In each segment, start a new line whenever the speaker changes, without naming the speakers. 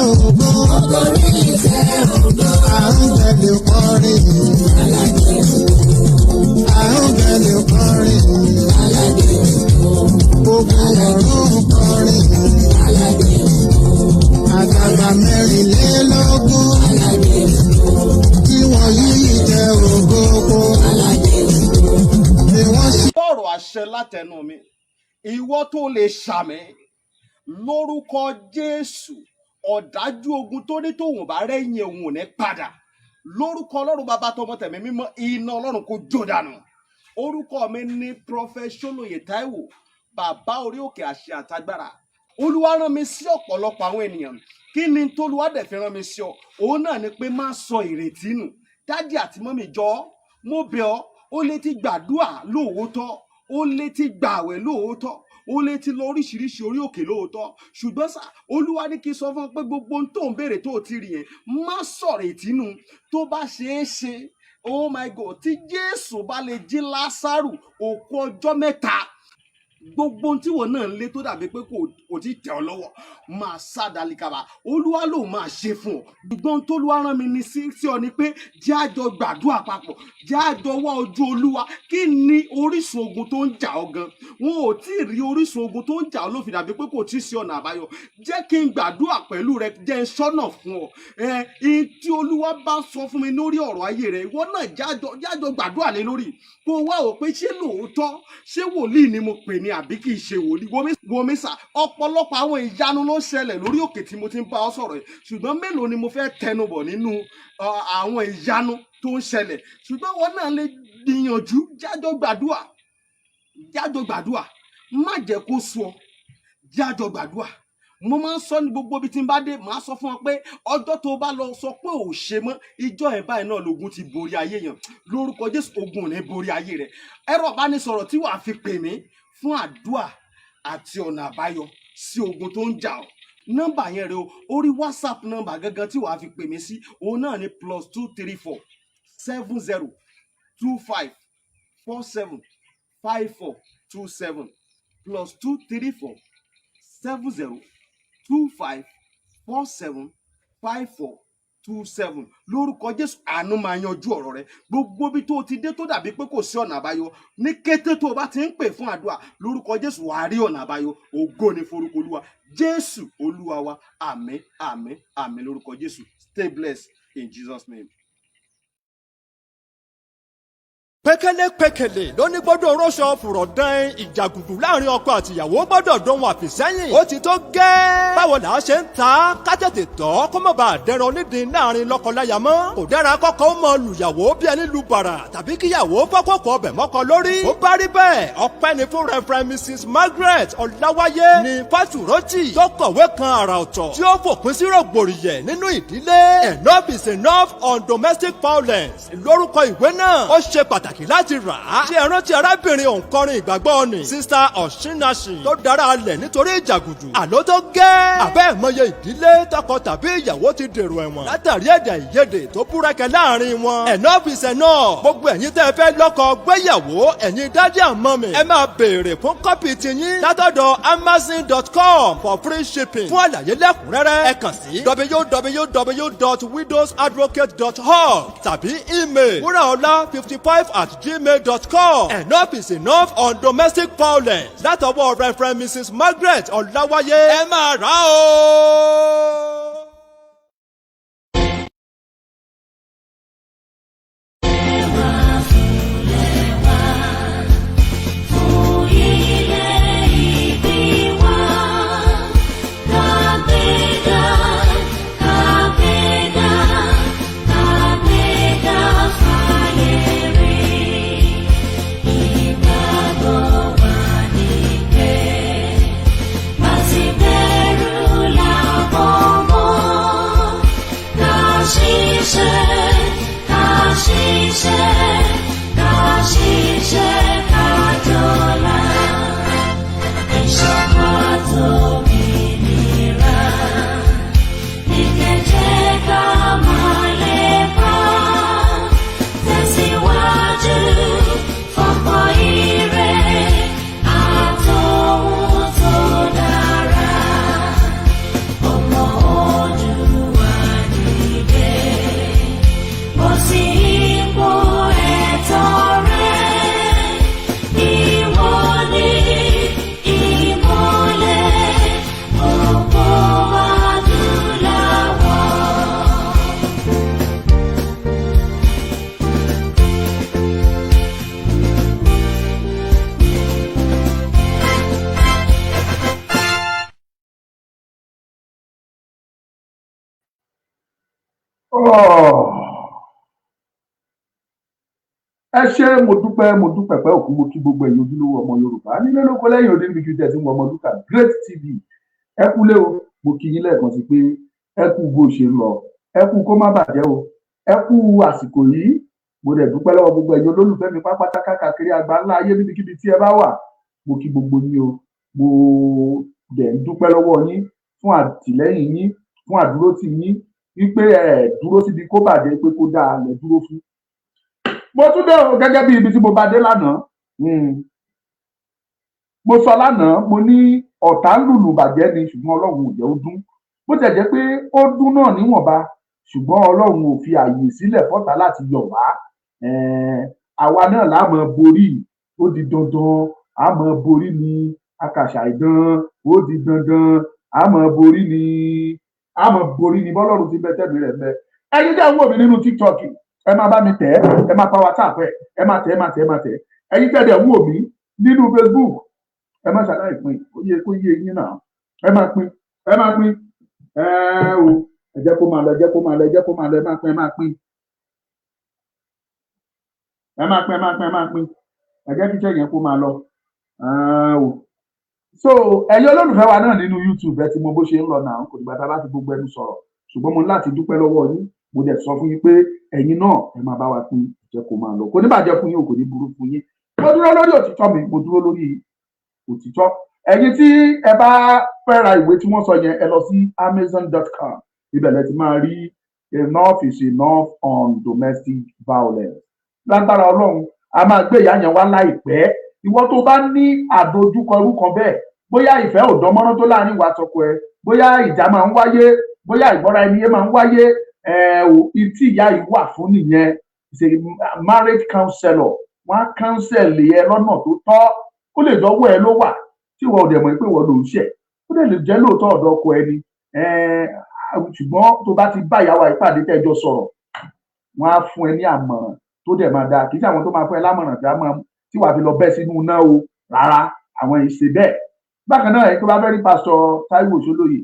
ògo. Orí ìtẹ́ ògo. Áńgẹ́lì kọrin. Aládé ògo. Áńgẹ́lì kọrin. Aládé ògo. Gbogbo ọ̀run kọrin. Aládé ògo. Àgbàgbà mẹ́rìnlélógún. Aládé ògo. Tí wọ́n yí ìtẹ́ ògo po. Aládé ògo. Ni wọ́n sì.
Ọ̀rọ̀ àṣẹ látẹnu mi, ìwọ tó lè ṣàmì lórúkọ Jésù, ọ̀dájú ogun tó ní tòun bá rẹ́yìn òun ò ní padà. Lórúkọ Ọlọ́run bàbá tọmọ tẹ̀mí mímọ́, iná Ọlọ́run kó jó dànù. Orúkọ mi ní Prophet Ṣólóyè Táíwò, bàbá orí òkè àṣẹ àtagbára. Olúwa rán mi sí ọ̀pọ̀lọpọ̀ àwọn ènìyàn. Kí ni t'Olúwa dẹ̀ fi rán mi sí ọ? Òun náà ni pé má sọ ìrètí nù. Dádì àti mọ́mì jọ̀ọ́, mo bẹ̀ ọ́, ó lè ti gbàdúrà lóòótọ́, ó lè ti gbààwẹ̀ lóòótọ́, ó lè ti lọ oríṣiríṣi orí òkè lóòótọ́, ṣùgbọ́n sá Olúwa ní kí n sọ fún ọ pé gbogbo ohun tó ń béèrè tó ti rí yẹn má sọ̀rọ̀ ìtínú. Tó bá ṣeé ṣe, oh my God, tí Jésù bá lè jí Lásárù òkú ọjọ́ 3, gbogbo ohun tí wọn náà ń lé tó dàbí pé kò tí tẹ̀ ọ́ lọ́wọ́ máa sádàlíkàbà. Olúwa ló máa ṣe fún ọ. Ṣùgbọ́n t'Olúwa rán mi ní sí ọ ni pé jẹ́ àjọ gbàdúrà papọ̀, jẹ́ àjọ wá ojú Olúwa. Kí ni orísun ogun tó ń jà ọ́ gan? Wọn ò tí ì rí orísun ogun tó ń jà ọ́ ló fi dàbí pé kò tí ì sí ọ̀nà àbáyọ. Jẹ́ kí n gbàdúrà pẹ̀lú rẹ, jẹ́ n ṣọ́nà fún ọ. Tí Olúwa bá sọ fún mi lórí ọ̀rọ̀ ayé rẹ, ìwọ náà jájọ gbàdúrà lé lórí. Kó wá wò pé ṣé lóòótọ́, ṣé wòlíì ni mo pè ní àbí kì í ṣe wòlíì. Wòmí sà, ọ̀pọ̀lọpọ̀ àwọn ìyanu ló ń ṣẹlẹ̀ lórí òkè tí mo ti ń bá ọ sọ̀rọ̀ yìí, ṣùgbọ́n mélòó ni mo fẹ́ tẹnubọ̀ nínú àwọn ìyanu tó ń ṣẹlẹ̀. Ṣùgbọ́n wọn náà lè gbìyànjú, jájọ gbàdúrà, má jẹ́ kó sú ọ, jájọ gbàdúrà. Mo máa ń sọ ní gbogbo ibi tí n bá dé, màá sọ fún ọ pé ọjọ́ tó bá lọ sọ pé ò ṣe mọ́, ìjọ ẹ̀ báyìí náà lógun ti borí ayé yẹn. Lórúkọ Jésù, ogun ò ní borí ayé rẹ. Ẹ̀rọ ìbánisọ̀rọ̀ tí wàá fi pè mí fún àdúrà àti ọ̀nà àbáyọ sí ogun tó ń jà ọ́. Nọ́mbà yẹn rẹ o, orí WhatsApp nọ́mbà gangan tí wàá fi pè mí sí, òun náà ni +234 70 25 47 5427 +234 70 25 47 5427. Lórúkọ Jésù, àánú máa yanjú ọ̀rọ̀ rẹ. Gbogbo bí tó ti dé tó dàbí pé kò sí ọ̀nà àbáyọ, ní kété tó o bá ti ń pè fún àdúrà, lórúkọ Jésù wàá rí ọ̀nà àbáyọ. Ògo ni forúkọ Olúwa. Jésù Olúwa wa. Àmín, àmín, àmín lórúkọ Jésù. Stay blessed in Jesus' name.
Pékélé ló ní gbọ́dọ̀ rọ́ṣọ fùrọ̀dán ìjàgùdù láàrin ọkọ àtìyàwó gbọ́dọ̀ dán wọn àfìsẹ́yìn. Ó ti tó gẹ́. Báwo là á ṣe ń ta ká tètè tọ́ kó má bàa dẹran onídìí láàrin lọ́kọláya mọ́. Kò dára kọ́kọ́ ó mọ lùyàwó bí ẹni lu bàrà tàbí kíyàwó fọ́kọ̀kọ̀ ọbẹ̀ mọ́kọ lórí. Ó bá rí bẹ́ẹ̀, ọpẹ́ ni fún Reverend Mrs. Margaret Ọláwáyé ní Fátúrọ́tì tó kọ̀wé kan àrà ọ̀tọ̀ tí ó fòpin sí rògbòrìyẹ̀ nínú ìdílé. Enough is enough on domestic violence. Lórúkọ ìwé náà, ó ṣe pàtàkì láti rà á. Ṣé ẹ rántí arábìnrin òǹkọrin ìgbàgbọ́ ni Sista Ọ̀ṣínnàṣì tó dára alẹ̀ nítorí ìjàgùdù. Àló tó gẹ́. Àbẹ́ ìmọye ìdílé tọkọ tàbí ìyàwó ti dèrò ẹ̀wọ̀n látàrí èdè àìyedè tó búrẹ́kẹ́ láàrin wọn. Enough is enough. Gbogbo ẹ̀yin tẹ́ ẹ fẹ́ lọ́kọ gbéyàwó, ẹ̀yin dádì and mọ́mì, ẹ máa béèrè fún kọ́pì tiyín látọ̀dọ̀ Amazon.com for free shipping. Fún àlàyé lẹ́kùnrẹ́rẹ́, ẹ kàn sí www.widowsadvocate.org tàbí email wuraola55@gmail.com. Enough is enough on domestic violence. Látọwọ́ Reverend Mrs. Margaret Ọláwáyé. Ẹ máa rà ó.
More. ẹ ṣé mo dúpẹ́ pẹ́ òkú mo kí gbogbo ẹ̀yin ojúlówó ọmọ Yorùbá nílé lóko lẹ́yìn òde níbi kíkẹ́ tí mo ọmọ Lúkà Great TV ẹ kú lé o mo kí yín lẹ́ẹ̀kan sí pé ẹ kú bó ṣe ń lọ ẹ kú kó má bàjẹ́ o ẹ kú àsìkò yìí mo dẹ̀ dúpẹ́ lọ́wọ́ gbogbo ẹ̀yin olólùfẹ́ mi pápátá káàkiri àgbáńlá ayé níbikíbi tí ẹ bá wà mo kí gbogbo yín o mo dẹ̀ ń dúpẹ́ lọ́wọ́ yín fún àtìlẹ́yìn yín fún àdúrótì yín wípé ẹ dúró síbi kó bàjẹ́ pé kó dáa lẹ dúró fún. mo tún dé o gẹ́gẹ́ bí ibi tí mo bá dé lánàá mo sọ lánàá mo ní ọ̀tá ń lùlù bàjẹ́ ni ṣùgbọ́n Ọlọ́run ò jẹ́ ó dún bó tẹ̀ jẹ́ pé ó dún náà níwọ̀nba ṣùgbọ́n Ọlọ́run ò fi àyè sílẹ̀ fọ́tá láti yọ̀ wá àwa náà la máa borí ó di dandan a máa borí ni akàṣà ìdán ó di dandan a máa borí ni bọ́lọ́run ti bẹ tẹ́mi rẹ̀ bẹ ẹ̀yin tẹ́ ń wò mí nínú TikTok ẹ máa bá mi tẹ̀ ẹ máa pa WhatsApp ẹ máa tẹ̀ ẹ̀yin tẹ́ dẹ̀ ń wò mí nínú Facebook ẹ má ṣàlàyé pín kó yé yín náà ẹ máa pín o ẹ jẹ́ kó máa lọ ẹ máa pín ẹ jẹ́ kí iṣẹ́ yẹn kó máa lọ o. So ẹ̀yin olólùfẹ́ wa náà nínú YouTube ẹ ti mọ bó ṣe ń lọ náà kò dìgbà tá a bá ti gbogbo ẹnu sọ̀rọ̀ ṣùgbọ́n mo ní láti dúpẹ́ lọ́wọ́ yín mo dẹ̀ sọ fún yín pé ẹ̀yin náà ẹ máa bá wa pín jẹ́ kó máa lọ kò ní bàjẹ́ fún yín o kò ní burú fún yín mo dúró lórí òtítọ́ mi mo dúró lórí òtítọ́ ẹ̀yin tí ẹ bá fẹ́ ra ìwé tí wọ́n sọ yẹn ẹ lọ sí amazon.com ibẹ̀ lẹ ti máa rí enough is enough on domestic violence lágbára Ọlọ́run a máa gbé ìyá yẹn wá láìpẹ́ ìwọ tó bá ní àdojúkọ irú kan bẹ́ẹ̀ bóyá ìfẹ́ ò dánmọ́rán tó láàrin ìwà àtọkọ ẹ bóyá ìjà máa ń wáyé bóyá ìgbọ́ra ẹni yé máa ń wáyé tí ìyá yìí wà fún nìyẹn ṣe marriage counselor wọn á counsel ẹ lọ́nà tó tọ́ ó lè dọ́wọ́ ẹ ló wà tí ìwọ ò dẹ̀ mọ̀ pé ìwọ ló ń ṣẹ̀ ó dẹ̀ lè jẹ́ lóòótọ́ ọ̀dọ̀ ọkọ ẹni ṣùgbọ́n tó bá ti bá ìyàwó ìpàdé tẹ́jọ sọ̀rọ̀ wọn á fún ẹ ní àmọ̀ràn tó dẹ̀ máa dáa kì í ṣe àwọn tó máa fún ẹ lámọ̀ràn tí wàá fi lọ bẹ́ sínú iná o rárá àwọn ìṣe bẹ́ẹ̀. bákan náà tó bá fẹ́ rí pásítọ̀ Táíwò Ṣólóyè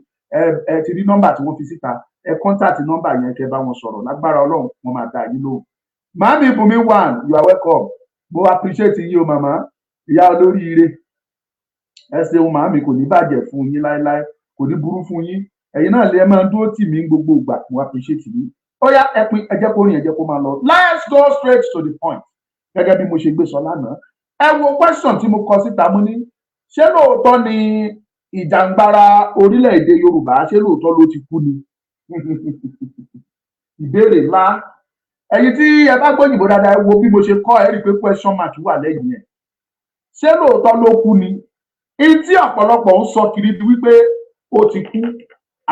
ẹ ti rí nọ́mbà tí wọ́n fi síta ẹ kọ́ńtàtì nọ́mbà yẹn kẹ́ bá wọn sọ̀rọ̀ lágbára Ọlọ́run wọn máa dá yín lóhùn. Màámi Bùnmi one you are welcome mo appreciate yín o màmá ìyá olóríire ẹ ṣeun màámi kò ní bàjẹ́ fún yín láéláé kò ní burú fún yín ẹ̀yin náà lè máa dúró tì mí gbogbo ìgbà mo appreciate yín ó yá ẹ pín ẹ jẹ́ kó rìn ẹ jẹ́ kó máa lọ let's go straight to the point gẹ́gẹ́ bí mo ṣe gbé sọ lánàá ẹ wo question tí mo kọ síta mo ní ṣé lóòótọ́ ni ìjàngbara orílẹ̀-èdè Yorùbá ṣé lóòótọ́ ló ti kú ni ìbéèrè ńlá ẹ̀yin tí ẹ bá gbóyìnbó dáadáa ẹ wo bí mo ṣe kọ ẹ rí i pé question mark wà lẹ́yìn ẹ̀ ṣé lóòótọ́ ló kú ni èyí tí ọ̀pọ̀lọpọ̀ ń sọ kiri di wípé ó ti kú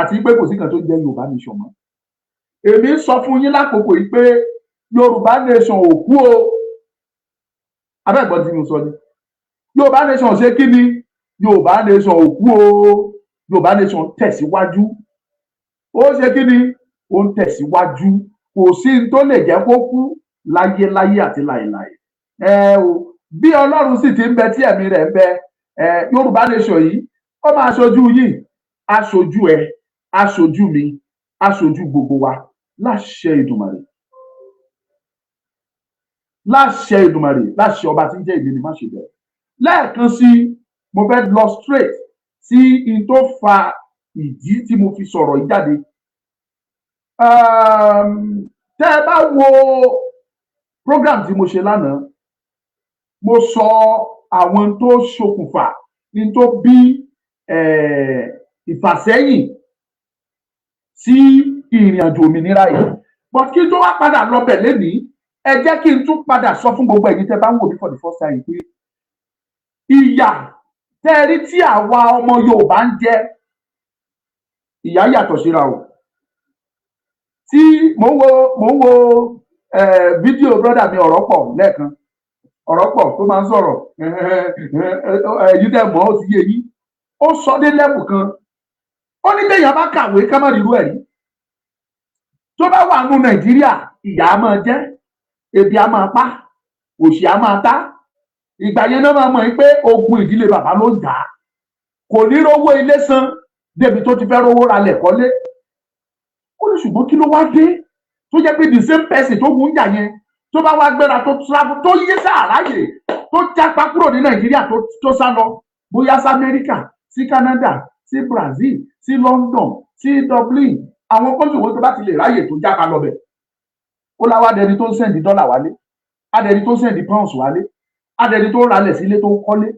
àti pé kò sí kan tó jẹ́ Yorùbá nation mọ́ èmi ń sọ fún yín lákòókò yìí pé Yorùbá nation ò kú o abẹ́gbọ́n tí mo sọ ni Yorùbá nation ṣe kí ni Yorùbá nation ò kú o Yorùbá nation tẹ̀síwájú ó ṣe kí ni ó ń tẹ̀síwájú kò sí n tó lè jẹ́ kó kú láyéláyé àti láéláé o bí Ọlọ́run sì ti ń bẹ tí ẹ̀mí rẹ̀ ń bẹ Yorùbá nation yìí ó máa ṣojú yìí aṣojú ẹ aṣojú mi aṣojú gbogbo wa láṣẹ Èdùmàrè láṣẹ ọba tí ń jẹ́ ìlérí má ṣe bẹ̀rẹ̀ lẹ́ẹ̀kan sí mo fẹ́ lọ straight sí in tó fa ìdí tí mo fi sọ̀rọ̀ yìí jáde tẹ́ ẹ bá wo program tí mo ṣe lánàá mo sọ àwọn tó ṣokùnfà in tó bí ìfàsẹ́yìn sí ìrìn àjò òmìnira yìí but kí n tó wá padà lọ bẹ̀ lénìí ẹ jẹ́ kí n tún padà sọ fún gbogbo ẹ̀yin tẹ́ bá ń wò mí for the first time pé ìyà tẹ́ ẹ rí tí àwa ọmọ Yorùbá ń jẹ ìyà yàtọ̀ síra o tí mò ń wo fídíò brọ́dà mi ọ̀rọ̀ pọ̀ lẹ́ẹ̀kan ọ̀rọ̀ pọ̀ tó máa ń sọ̀rọ̀ ẹ̀yin tẹ́ mọ̀ ó ti yé yín ó sọ dé lẹ́bù kan ó ní téèyàn bá kàwé ká má rírú ẹ̀ rí tó bá wà nù Nàìjíríà ìyà á máa jẹ ebi á máa pa òṣì á máa ta ìgbà yẹn náà máa mọ̀ pé ogun ìdílé bàbá ló ń jà á kò ní rówó ilé san débi tó ti fẹ́ rówó ralẹ̀ kọ́lé ó ní ṣùgbọ́n kí ló wá dé tó jẹ́ pé the same person tó gún jà yẹn tó bá wá gbéra tó travel tó yé sàráyè tó jápa kúrò ní Nàìjíríà tó sá lọ bóyá sí Amẹ́ríkà sí Canada sí Brazil sí London sí Dublin àwọn kọ́ńtì wo tó bá ti lè ráyè tó jápa lọ bẹ̀ ó láwa adẹni tó ń sẹ́ndì dọ́là wálé adẹni tó ń sẹ́ndì pounds wálé adẹni tó ń ralẹ̀ sílé tó ń kọ́lé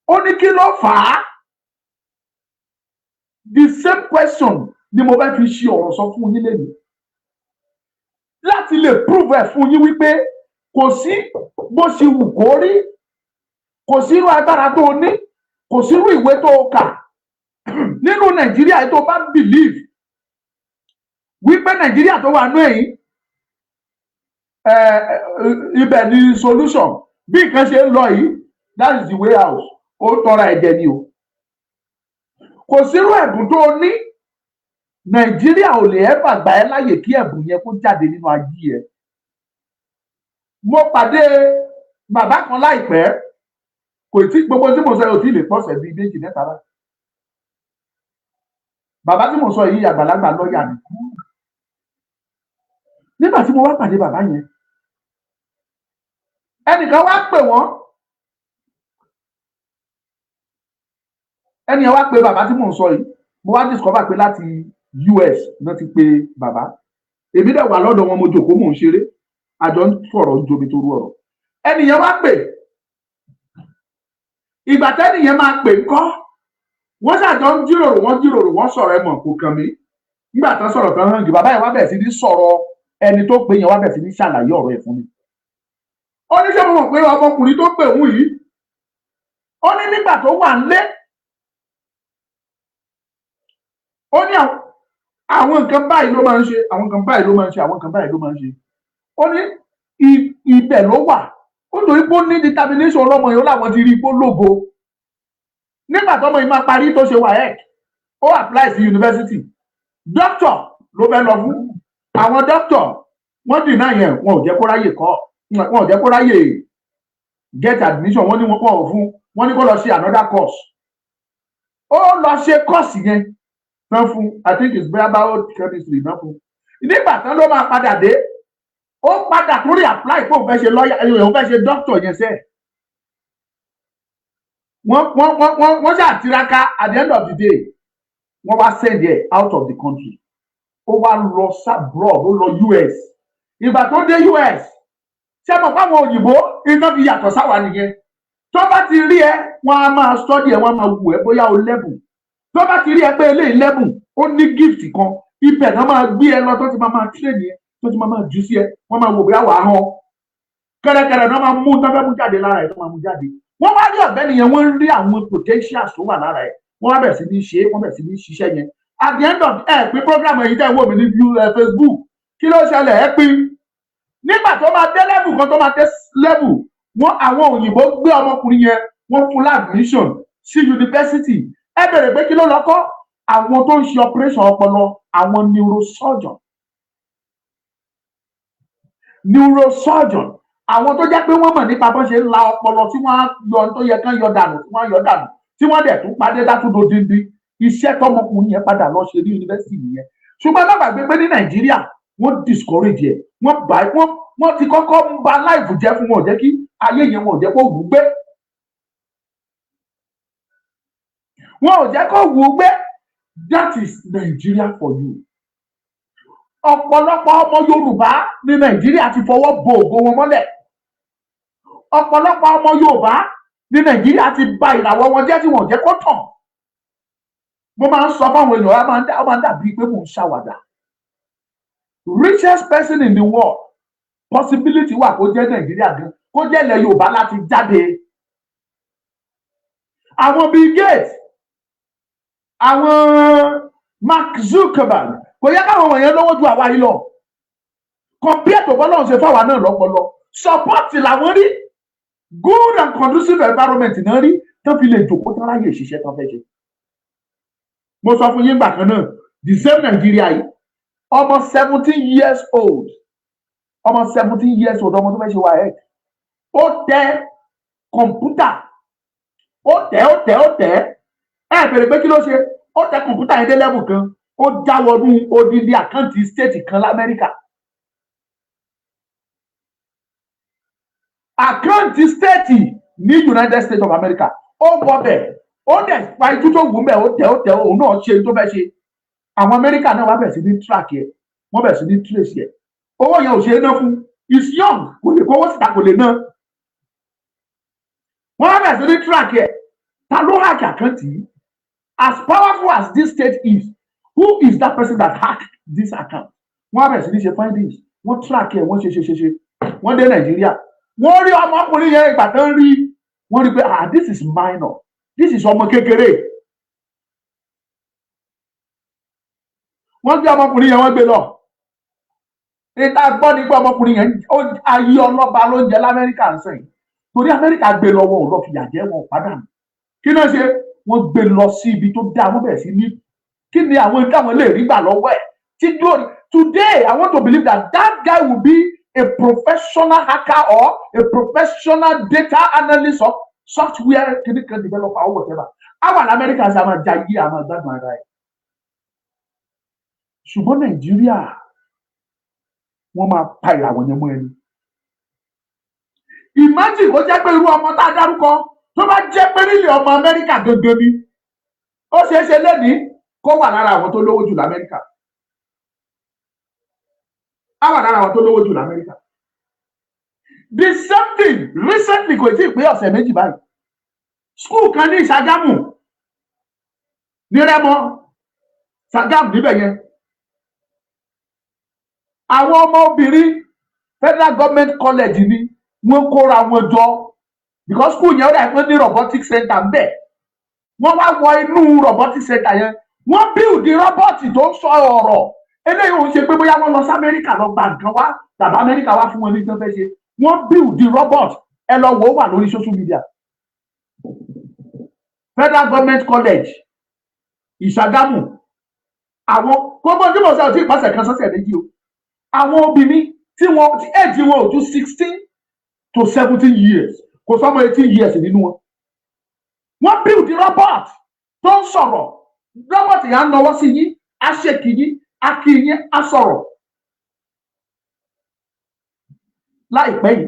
ó ní kí ló fà á the same question ni mo fẹ́ fi ṣe ọ̀rọ̀ sọ fún yín lẹ́yìn láti lè prove ẹ̀ fún yín wípé kò sí bó ṣe wù kó rí kò sí irú agbára tó ní kò sí irú ìwé tó kà nínú Nàìjíríà tó bá believe wípé Nàìjíríà tó wà nú ẹ̀yìn ibẹ̀ ni solution bí nǹkan ṣe ń lọ yìí that is the way out ó tọra ẹ̀jẹ̀ ni o kò sírú ẹ̀bùn tó ní Nàìjíríà ò lè ẹ́fà gbà ẹ́ láyè kí ẹ̀bùn yẹn kó jáde nínú ayé ẹ̀. Mo pàdé bàbá kan láìpẹ́ kò tí gbogbo tí mo sọ yóò tí lè pọ̀sẹ̀ bíi méjì mẹ́ta rẹ̀. Bàbá tí mo sọ yìí àgbàlagbà lọ́ọ̀yà mi kú. Nígbà tí mo wá pàdé bàbá yẹn ẹnìkan wá pè wọ́n ẹnìyẹn wá pè bàbá tí mo sọ yìí mo wá discover pé láti US náà ti pè bàbá èmi dẹ̀ wà lọ́dọ̀ wọn mo jókòó mò ń ṣeré àjọ ń fọ̀rọ̀ jomi tó rú ọ̀rọ̀ ẹnìyẹn wá pè ìgbà tẹ́nìyẹn máa pè ńkọ́ wọ́n ṣàjọ ń jíròrò wọ́n sọ̀rọ̀ ẹ̀mọ̀ kò kàn mí nígbà tán sọ̀rọ̀ tán hàn jù bàbá yẹn wá bẹ̀ sí ní sọ̀rọ̀ ẹni tó pè yẹn wá bẹ̀ sí ní ṣàlàyé ọ̀rọ̀ ẹ̀ fún mi ó ní ṣé mo mọ̀ pé ọmọkùnrin tó pè wù yìí ó ní nígbà tó wà nílé ó ní àwọn nǹkan báyìí ló máa ń ṣe àwọn nǹkan báyìí ló máa ń ṣe àwọn nǹkan báyìí ló máa ń ṣe ó ní ibẹ̀ ló wà ó torí pé ó ní determination ọlọ́mọ yìí ó láwọn ti rí i pé ó lógo nígbà tọ́mọ yìí máa parí tó ṣe WAEC ó apply sí university doctor ló fẹ́ lọ fún àwọn doctor wọ́n dìnnà yẹn wọn ò jẹ́ kó ráyè kọ́ wọn ò jẹ́ kó ráyè get admission wọ́n ní wọn ò fún wọ́n ní kó lọ ṣe another course ó lọ ṣe course yẹn náà fún I think it's biochemistry náà fún nígbà tán ló máa padà dé ó padà tún rí apply pé òun fẹ́ ṣe lọ́ọ̀yà òun fẹ́ ṣe doctor yẹn sẹ́ẹ̀ wọ́n ṣàtiraka at the end of the day wọ́n wá send ẹ̀ out of the country ó wá lọ abroad ó lọ US ìgbà tó dé US ṣé mo fáwọn òyìnbó iná fi yàtọ̀ sáwà nìyẹn tó bá ti rí ẹ wọ́n á máa study ẹ wọ́n á máa wù ẹ bóyá o level tó bá ti rí ẹ pé eléyìí level ó ní gift kan ibẹ̀ náà máa gbé ẹ lọ tó ti máa train ẹ tó ti máa jù sí ẹ wọ́n máa wò bóyá wàá hàn kẹrẹkẹrẹ náà máa mú tó fẹ́ mú jáde lára ẹ tó máa mú jáde wọ́n wá rí ọ̀bẹ nìyẹn wọ́n rí àwọn potentials tó wà lára ẹ wọ́n wá bẹ̀rẹ̀ sí ní ṣe wọ́n bẹ̀rẹ̀ sí ní ṣiṣẹ́ yẹn at the end of pé program ẹ̀yìn tẹ́ ẹ wò mí ní Facebook kí ló ṣẹlẹ̀ ẹ pín nígbà tó máa dé level kan tó máa dé level wọ́n àwọn òyìnbó gbé ọmọkùnrin yẹn wọ́n fún admission sí yunifásitì ẹ bẹ̀rẹ̀ pé kí ló lọ kọ́ àwọn tó ń ṣe operation ọpọlọ àwọn neurosurgeon àwọn tó jẹ́ pé wọ́n mọ̀ nípa bó ṣe ń la ọpọlọ tí wọ́n á yọ tó yẹ kán yọ dànù tí wọ́n á yọ dànù tí wọ́n dẹ̀ tún padé dátúndò díndín iṣẹ́ tọmọkùnrin yẹn padà lọ ṣe ní yunifásitì nìyẹn ṣùgbọ́n má gbàgbé pé ní Nàìjíríà wọ́n discourage ẹ̀ wọ́n ti kọ́kọ́ ń ba láìfù jẹ́ fún wọn ò jẹ́ kí ayé yẹn wọn ò jẹ́ kó wù ú gbé wọn ò jẹ́ kó wù ú gbé that is Nigeria for you. Ọ̀pọ̀lọpọ̀ ọmọ Yorùbá ní Nàìjíríà ti fọwọ́ bo ògo wọn mọ́lẹ̀ ọ̀pọ̀lọpọ̀ ọmọ Yorùbá ní Nàìjíríà ti bà ìràwọ̀ wọn jẹ́ tí wọn ò jẹ́ kó tàn mo máa ń sọ fáwọn èèyàn ó máa ń dàbí pé mò ń ṣàwàdà richest person in the world possibility wà kó jẹ́ Nàìjíríà gan kó jẹ́ ilẹ̀ Yorùbá láti jáde àwọn Bill Gates àwọn Mark Zuckerberg kò yẹ káwọn wọ̀nyẹn lówó ju àwa yìí lọ compare to bọ́lá ọ̀sẹ̀ fáwa náà lọ́pọlọ support làwọn rí good and conducive environment náà rí tó fi lè jòkó tán láyè ṣiṣẹ́ tán fẹ́ ṣe. mo sọ fún yín gbà kan náà the same Nigeria yìí ọmọ 17 years old ọmọ tó fẹ́ ṣe WAEC ó tẹ kọ̀ǹpútà ó tẹ ẹ bèrè pé kí ló ṣe ó tẹ kọ̀ǹpútà yẹn dé level kan ó jáwọnú odidi àkáǹtì state kan l'Amẹ́ríkà àkáǹtì stéètì ní United States of America ó wọ bẹ̀ ó dẹ̀ pa itú tó wù ú bẹ̀ ó tẹ̀ òun náà ṣe tó fẹ́ ṣe àwọn Amẹ́ríkà náà wá bẹ̀ sí ní track yẹ wọ́n bẹ̀ sí ní trace yẹ owó yẹn ò ṣe é ná fún is young kò lè kówó síta kò lè ná wọ́n wá bẹ̀ sí ní track yẹ ta ló hack àkáǹtì yìí as powerful as this state is who is that person that hacked this account wọ́n wá bẹ̀ sí ní ṣe findings wọ́n track yẹ wọ́n ṣe wọ́n dé Nàìjíríà wọ́n rí ọmọkùnrin yẹn ìgbà tó ń rí wọ́n rí pé this is minor this is ọmọ kékeré wọ́n gbé ọmọkùnrin yẹn wọ́n gbé lọ ìta gbọ́ ní pé ọmọkùnrin yẹn ayé ọlọ́ba ló ń jẹ l'Amẹ́ríkà ń sìn torí Amẹ́ríkà gbé lọ wọn ò lọ fìyà jẹ wọn padà kí náà ṣe wọ́n gbé lọ sí ibi tó dá wọ́n bẹ̀rẹ̀ sí ní kí ni àwọn ìdáwọn lè rí gbà lọ́wọ́ ẹ̀ tí glory today I want to believe that guy will be a professional hacker or a professional data analyst or software clinical developer or whatever. Àwọn Amẹ́ríkà ṣe àwọn jayé àwọn àgbàgbọ́n ara ẹ̀. Ṣùgbọ́n Nàìjíríà wọ́n máa pa ìràwọ̀ yẹn mọ́ ẹni. Imagine kó jẹ́ pé irú ọmọ tá a dárúkọ tó bá jẹ́ pé nílé ọmọ Amẹ́ríkà gangan ni. Ó ṣeé ṣe lẹ́nìí kó wà lára àwọn tó lówó jù l'Amẹ́ríkà. Àwọn lára àwọn tó lówó jù l'Amẹ́ríkà. The same thing recently kò tí ì pé ọ̀sẹ̀ méjì báyìí. School kan ní Ṣàgámù ní Rẹ́mọ Ṣàgámù níbẹ̀ yẹn. Àwọn ọmọ obìnrin Federal Government College ni wọ́n kóra wọn jọ because school yẹn ó dà pé ní robotics center ń bẹ̀. Wọ́n wá wọ inú robotics center yẹn. Wọ́n build robot tó ń sọ ọ̀rọ̀. Eléyìí ò ń ṣe pé bóyá wọ́n lọ sí Amẹ́ríkà lọ gba nǹkan wá tàbí Amẹ́ríkà wá fún wọn ní tó fẹ́ ṣe. Wọ́n build robot ẹ lọ wò ó wà lórí social media. Federal Government College Ìṣàgámù àwọn gbogbo tí mo sọ ti ìpàṣẹ kan sọ́sẹ̀ méjì o àwọn obìnrin tí wọ́n ti age wọn ò ju 16 to 17 years kò sọmọ 18 years nínú wọn. Wọ́n build robot tó ń sọ̀rọ̀ robot yẹn á nọwọ́ sí yín á ṣèkì yín á kí yín á sọ̀rọ̀. Láìpẹ́ yìí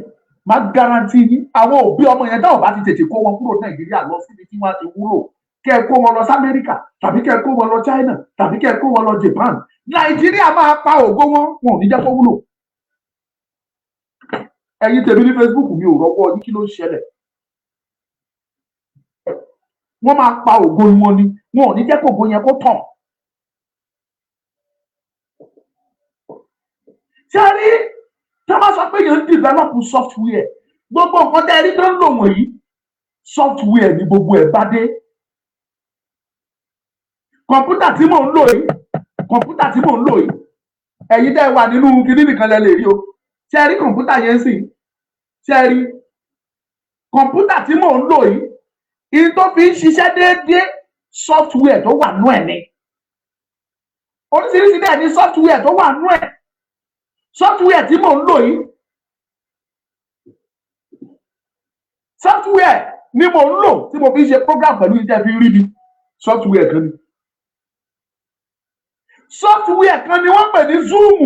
máa garanti yín àwọn òbí ọmọ yẹn dáhùn bá ti tètè kó wọn kúrò Nàìjíríà lọ síbi tí wọ́n ti wúlò kẹ́ ẹ kó wọn lọ sí Amẹ́ríkà tàbí kẹ́ ẹ kó wọn lọ China tàbí kẹ́ ẹ kó wọn lọ Japan Nàìjíríà máa pa ògo wọn ò ní jẹ́ kó wúlò. Ẹ̀yin tèmi ní Facebook mi ò rọ́wọ́ yín kí ló ń ṣẹlẹ̀. Wọ́n máa pa ògo wọn ni wọn ò ní jẹ́ kó ògo yẹn kó tàn. Ṣé ẹ rí tí wọ́n bá sọ pé yẹn ń develop software gbogbo nǹkan tẹ́ ẹ rí tó ń lò wọ̀nyí software ni gbogbo ẹ̀ bá dé. Kọ̀ǹpútà tí mò ń lò yìí ẹ̀yin tẹ́ ẹ wà nínú kinní nìkan lẹ lè rí o ṣé ẹ rí kọ̀ǹpútà yẹn sì ṣé ẹ rí kọ̀ǹpútà tí mò ń lò yìí ìyí tó fi ń ṣiṣẹ́ déédéé software tó wà nú ẹ̀ ni oríṣiríṣi dẹ̀ ní software tó wà nú ẹ̀. Software tí mò ń lò yìí software ni mò ń lò tí mo fi ń ṣe program pẹ̀lú ìtẹ́ fi rí mi software kan ni wọ́n pè ní Zoom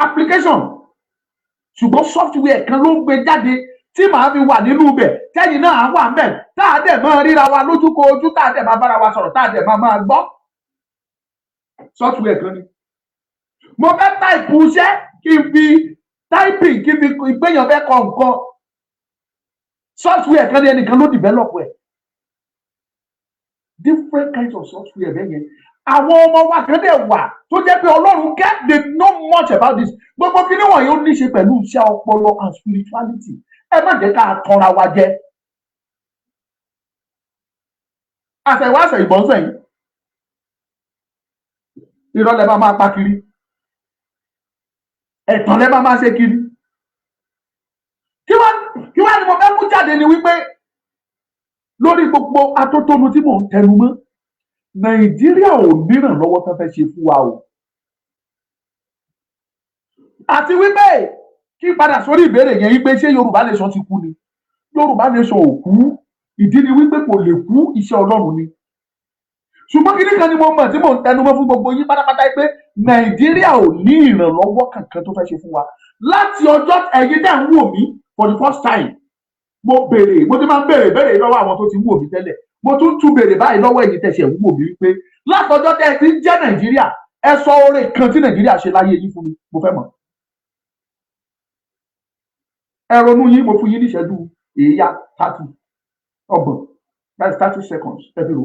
application ṣùgbọ́n software kan ló ń gbé jáde tí màá fi wà nínú ibẹ̀ kẹ́yìn náà wà mẹ́ tá a dẹ̀ máa ríra wa lójú ko ojú tá a dẹ̀ máa bára wa sọ̀rọ̀ tá a dẹ̀ máa gbọ́ software kan ni. Mo fẹ́ táìpù iṣẹ́ kí n fi táìpì kí n fi ìgbéyàn fẹ́ kọ nǹkan software kan ní ẹnìkan ló develop ẹ̀ different kinds of software bẹ́ẹ̀ yẹn àwọn ọmọ wa kan dẹ̀ wà tó jẹ́ pé Ọlọ́run get they know much about this gbogbo kí ni wọ̀nyí ó ní ṣe pẹ̀lú iṣẹ́ ọpọlọ and spirituality ẹ má jẹ́ ká tanra wa jẹ àṣẹwáṣẹ ìbọnsẹ̀ yìí ìrọ̀lẹ́ máa pa kiri. Ẹ̀tàn lẹ́ máa ṣe kiri. Kí wá ni mo fẹ́ mú jáde ni wípé lórí gbogbo atótónu tí mò ń tẹnu mọ́ Nàìjíríà ò níràn lọ́wọ́ tó fẹ́ ṣe fún wa o. Àti wípé kí padà sórí ìbéèrè yẹn wípé ṣé Yorùbá nation ti kú ni. Yorùbá nation ò kú ìdí ni wípé kò lè kú iṣẹ́ Ọlọ́run ni. Ṣùgbọ́n kí nìkan ni mo mọ̀ tí mò ń tẹnu mọ́ fún gbogbo yín pátápátá pé Nàìjíríà ò ní ìrànlọ́wọ́ kankan tó fẹ́ ṣe fún wa láti ọjọ́ ẹ̀yin dẹ̀ ń wò mí for the first time mo ti máa ń béèrè lọ́wọ́ àwọn tó ti ń wò mí tẹ́lẹ̀ mo tún béèrè báyìí lọ́wọ́ ẹ̀yin tẹ̀sẹ̀ ń wò mí wípé látọjọ́ tẹ́ ẹ ti ń jẹ́ Nàìjíríà ẹ sọ oore kan tí Nàìjíríà ṣe láyé yín fún mi mo fẹ́ mọ̀. Ẹ ronú yín, mo fún yín ní ìṣẹ́jú èèyà 30 ọgbọ̀n, that's 30 seconds ẹ fi rò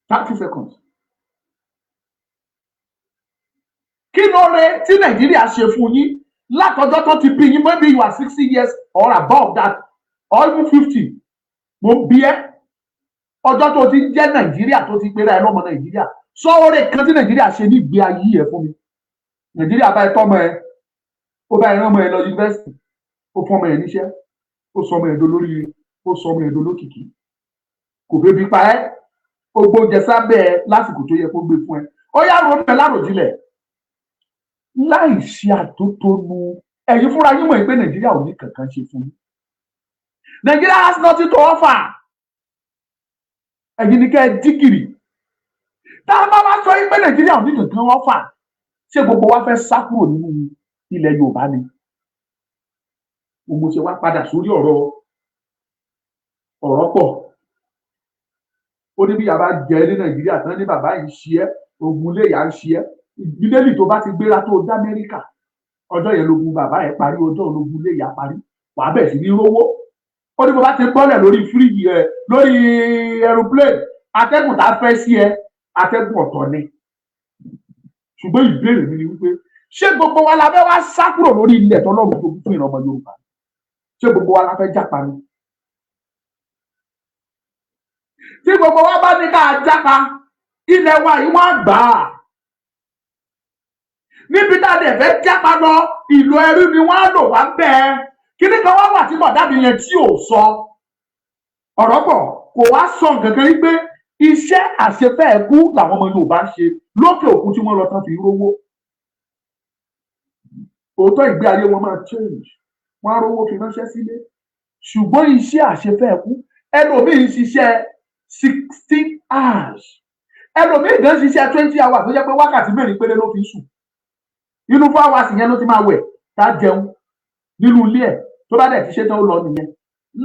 30 seconds. Kí lóore tí Nàìjíríà ṣe fún yín látọjọ́ tó ti bí yín, maybe you are 60 years or above that or even 50. Mo bí ẹ ọjọ́ tó ti jẹ́ Nàìjíríà tó ti pera ẹ lọ́mọ Nàìjíríà sọ oore kan tí Nàìjíríà ṣe ní ìgbé ayé ẹ fún mi. Nàìjíríà bá ẹ tọ́mọ ẹ, ó bá ẹ rán ọmọ ẹ lọ yunifásitì, ó fún ọmọ ẹ níṣẹ́, ó sọ ọmọ ẹ dolóríire, ó sọ ọmọ ẹ dolókìkí, kò febi pa ẹ, ó gbóúnjẹ sábẹ́ ẹ lásìkò tó yẹ kó gbé fún ẹ. Ó yá ronú ẹ láròjinlẹ̀ láì ṣe àtótónu ẹ̀yin fúnra yín mọ̀ pé Nàìjíríà ò ní kankan ṣe fún yín. Nigeria has nothing to offer. Ẹ̀yin ni kẹ́ ẹ dígìrì. Tá a bá wá sọ yín pé Nàìjíríà ò ní kankan offer, ṣé gbogbo wa fẹ́ sá kúrò nínú ilẹ̀ Yorùbá ni? Mo ṣe wá padà sórí ọ̀rọ̀ pọ̀. Ó ní bí yàrá jẹ́ ní Nàìjíríà tán ní bàbá yìí ṣe ẹ́, ogun ilé ìyá ń ṣe ẹ́. Ìdílé tó bá ti gbéra tó dá Amẹ́ríkà, ọjọ́ yẹn lógun bàbá ẹ̀ parí, ọjọ́ ológun ilé ìyá parí, wàá bẹ̀ sí ní rówó. Ó ní bó bá ti bọ́lẹ̀ lórí fíríjì ẹ, lórí aeroplane, atẹ́gùn tá a fẹ́ sí ẹ, atẹ́gùn ọ̀tọ̀ ni. Ṣùgbọ́n ìbéèrè mi ni wípé ṣé gbogbo wa la fẹ́ wá sá kúrò lórí ilẹ̀ tọ́lọ́run tó fún ìran ọmọ Yorùbá? Ṣé gbogbo wa la fẹ́ jápa ni? Tí gbogbo wa bá ní ká jápa, ilẹ̀ wa yìí wọ́n gbà á. Níbi tá a dẹ̀ fẹ́ jápa lọ, ìlú ẹrú ni wọ́n á lò wá bẹ́ẹ̀. Kíní kan wá wà tí bọ̀dá mi yẹn tí ò sọ. Ọ̀rọ̀ pọ̀ kò wá sọ nǹkan kan wípé iṣẹ́ àṣefẹ́ ẹ̀kú làwọn ọmọ Yorùbá ń ṣe lókè òkun tí wọ́n lọ tán fi rówó. Òótọ́ ìgbé ayé wọn máa change, wọ́n á rówó fi ránṣẹ́ sílé. Ṣùgbọ́n iṣẹ́ àṣefẹ́ ẹ̀kú ẹlòmíì ń ṣiṣẹ́ 16 hours. Ẹlòmíì gan ṣiṣẹ́ 20 hours tó jẹ́ pé wákàtí mẹ́rin péré ló fi sùn. Inú 4 hours yẹn ló ti máa wẹ̀ tá jẹun nínú ilé ẹ̀ tó bá dẹ̀ ti ṣe tán ó lọ nìyẹn.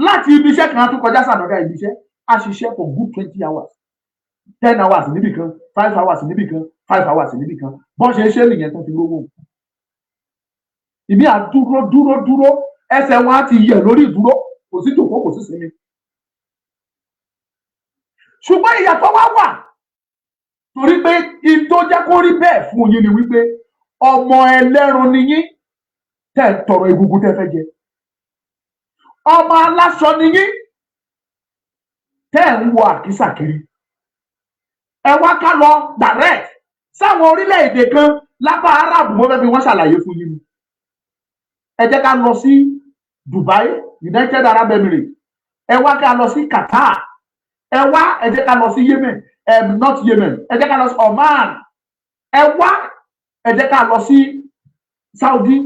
Láti ibi iṣẹ́ kan tó kọjá sànàdà ibi iṣẹ́ a ṣiṣẹ́ for good 20 hours. 10 hours níbì kan, 5 hours níbì kan, 5 hours níbì kan. Bọ́n ṣe ń ṣe nìyẹn tán fi rówó. Ìmí à dúró ẹsẹ̀ wọn á ti yẹ̀ lórí ìdúró, kò sí jòkó kò sí sinmi. Ṣùgbọ́n ìyàtọ̀ wá wà torí pé ìtó jẹ́ kó rí bẹ́ẹ̀ fún yín ni wípé ọmọ ẹlẹ́ran ni yín tẹ́ ẹ̀ tọrọ egungun tẹ́ fẹ́ jẹ. Ọmọ aláṣọ ni yín tẹ́ ẹ̀ ń wọ àkísà kiri. Ẹ wá ká lọ direct sáwọn orílẹ̀-èdè kan lápá Arab mo fẹ́ fi wọ́n ṣàlàyé fún yín. Ẹ jẹ́ ká lọ sí Dubai, United Arab Emirates. Ẹ wá ká lọ sí Qatar. Ẹ wá ẹ jẹ́ ká lọ sí Yemen, not Yemen. Ẹ jẹ́ ká lọ sí Oman. Ẹ wá ẹ jẹ́ ká lọ sí Saudi.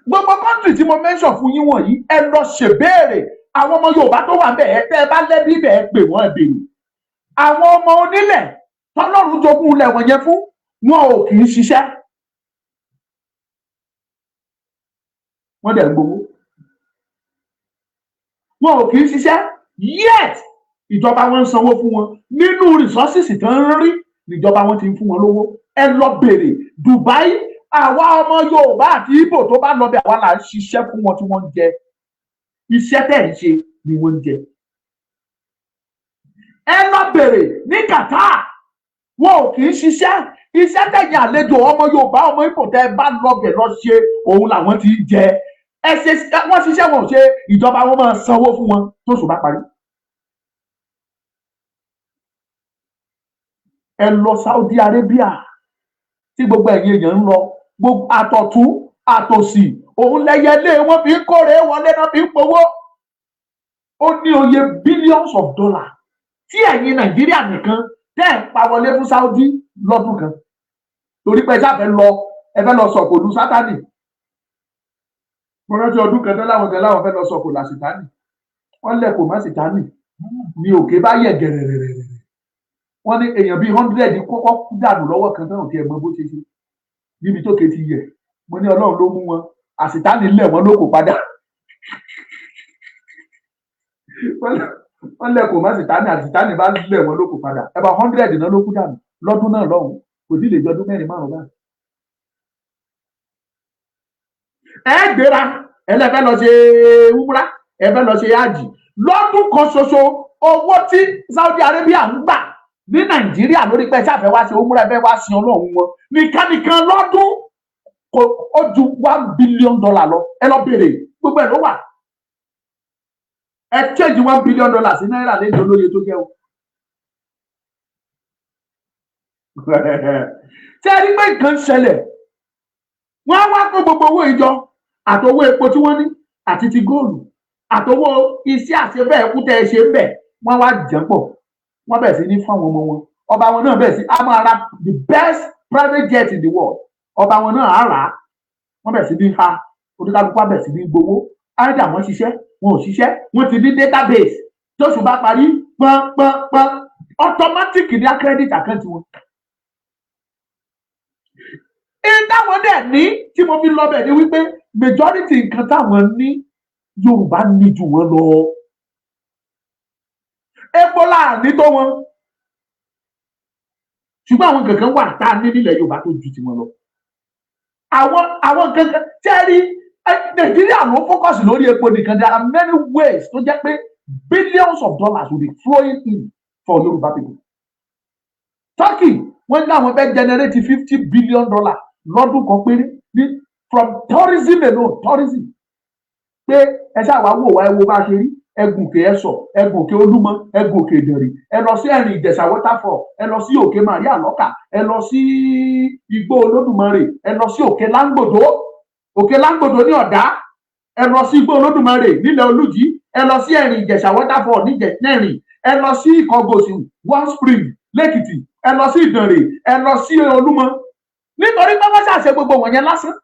Gbogbo kọ́ńtì tí mo mention fún yín wọ̀nyí ẹ lọ ṣèbéèrè àwọn ọmọ Yorùbá tó wà bẹ́ẹ̀ tẹ́ ẹ bá lẹ́bí bẹ́ẹ̀ pè wọ́n ẹ béèrè. Àwọn ọmọ onílẹ̀ tọ́lọ́run jogún ilẹ̀ wọ̀nyẹn fún wọn ò kì í ṣiṣẹ́. Wọ́n dẹ̀ gbowó. Wọn ò kì í ṣiṣẹ́ yet ìjọba wọn ń sanwó fún wọn nínú resources tó ń rí níjọba wọn ti ń fún wọn lówó. Ẹ lọ béèrè Dubai, àwa ọmọ Yorùbá àti Ìgbò tó bá lọ bẹ àwa là ń ṣiṣẹ́ fún wọn tí wọ́n ń jẹ. Iṣẹ́ tẹ̀ ń ṣe ni wọ́n ń jẹ. Ẹ lọ béèrè ní Qatar, wọn ò kì í ṣiṣẹ́. Iṣẹ́ tẹ̀yìn àlejò ọmọ Yorùbá ọmọ Ìgbò tẹ́ bá lọ bẹ̀ lọ ṣe òun làwọn ti ń jẹ. Wọ́n ṣiṣẹ́ wọn ò ṣe ìjọba wọn máa sanwó fún wọn tó ṣù bá parí. Ẹ lọ Saudi Arabia tí gbogbo ẹ̀yin èèyàn ń lọ gbogbo àtọ̀tún àtòsì òun lẹ́yẹlé wọn fi ń kórè wọlé náà fi ń powó. Ó ní oye billions of dollars tí ẹ̀yin Nàìjíríà nìkan tẹ́ ẹ̀ pa wọlé fún Saudi lọ́dún kan. Torí pé ẹ fẹ́ lọ sọ̀kò lu Sátánì. Mo rántí ọdún kan tán láwọn fẹ́ lọ sọ̀kò là Sátánì. Wọ́n lẹ̀ kò má Sátánì ní òkè bá yẹ̀ gẹ̀rẹ̀rẹ̀rẹ̀. wọ́n ní èèyàn bíi 100 kọ́kọ́ kú dànù lọ́wọ́ kan náà tí ẹ mọ bó ṣe ṣe níbi tó ké ti yẹ. Mo ní Ọlọ́run ló mú wọn, àṣìtánì lẹ̀ wọ́n lóko padà. Wọ́n lẹ̀ kò má ṣìtánì, àṣìtánì bá lẹ̀ wọ́n lóko padà. Ẹ bá 100 náà ló kú dànù lọ́dún náà lọ́hùn-ún, kò sí lè jọdún 4-5 báyìí. Ẹ gbéra ẹlẹ́fẹ́ lọ ṣe umra, ẹ fẹ́ lọ ṣe ájì lọ́dún kan ṣoṣo. Owó tí Saudi Arabia ń gbà ní Nàìjíríà lórí pé ṣáfẹ́ wá ṣe umra, ẹ fẹ́ wá sin Ọlọ́run wọn nìkan lọ́dún ó ju $1 billion lọ. Ẹ lọ bèrè gbogbo ẹ̀ ló wà. Ẹ change $1 billion sí náírà lẹ́yìn olóye tó jẹ́ o. Ṣé ẹ rí pé nǹkan ṣẹlẹ̀? Wọ́n á wá kó gbogbo owó ìjọ àtowó epo tí wọ́n ní àti ti góòlù àtowó iṣẹ́ àṣefẹ́ ẹ̀kú tẹ́ ẹ ṣe ń bẹ̀, wọ́n wá jẹ́ pọ̀. Wọ́n bẹ̀rẹ̀ sí ní fún àwọn ọmọ wọn. Ọba wọn náà bẹ̀rẹ̀ sí á máa ra the best private jet in the world. Ọba wọn náà á rà á. Wọ́n bẹ̀rẹ̀ sí ní ha oníkálukú á bẹ̀rẹ̀ sí ní gbowó. Áìdà wọ́n ṣiṣẹ́, wọn ò ṣiṣẹ́, wọ́n ti ní database. Tóṣù bá parí pọ́n automatic ní credit account wọn. Táwọn dẹ̀ ní tí mo fi lọ bẹ̀ ni wípé majority nǹkan táwọn ní Yorùbá ní jù wọ́n lọ. Epo láàní tó wọn, ṣùgbọ́n àwọn kankan wà tá a ní nílẹ̀ Yorùbá tó ju tiwọn lọ. Àwọn kankan tẹ́rí Nàìjíríà ló focus lórí epo nìkan. There are many ways tó jẹ́ pé billions of dollars will be flowing in for Yorùbá people. Turkey wọ́n ní àwọn fẹ́ generate $50 billion lọ́dún kan péré ní from tourism alone. Tourism pé ẹ ṣáà wá wò wá ẹ wo bá ṣe rí, ẹ gòkè Ẹ̀sọ̀, ẹ gòkè Olúmọ, ẹ gòkè Ìdànrè, ẹ lọ sí ẹ̀rìn Ìjẹ̀ṣà waterfall, ẹ lọ sí òkè Màríà Lọ́kà, ẹ lọ sí Igbó Olódùmarè, ẹ lọ sí òkè Láńgbòdo ní Ọ̀dá, ẹ lọ sí Igbó Olódùmarè nílẹ̀ Olújí, ẹ lọ sí ẹ̀rìn Ìjẹ̀ṣà waterfall níjẹ̀rìn, ẹ lọ sí Ìkọgòsì, One Spring lẹ́kìtì, ẹ lọ sí Ìdànrè, ẹ lọ sí Olúmọ. Nítorí pé wọ́n ṣàṣe gbogbo wọ̀nyẹn lásán.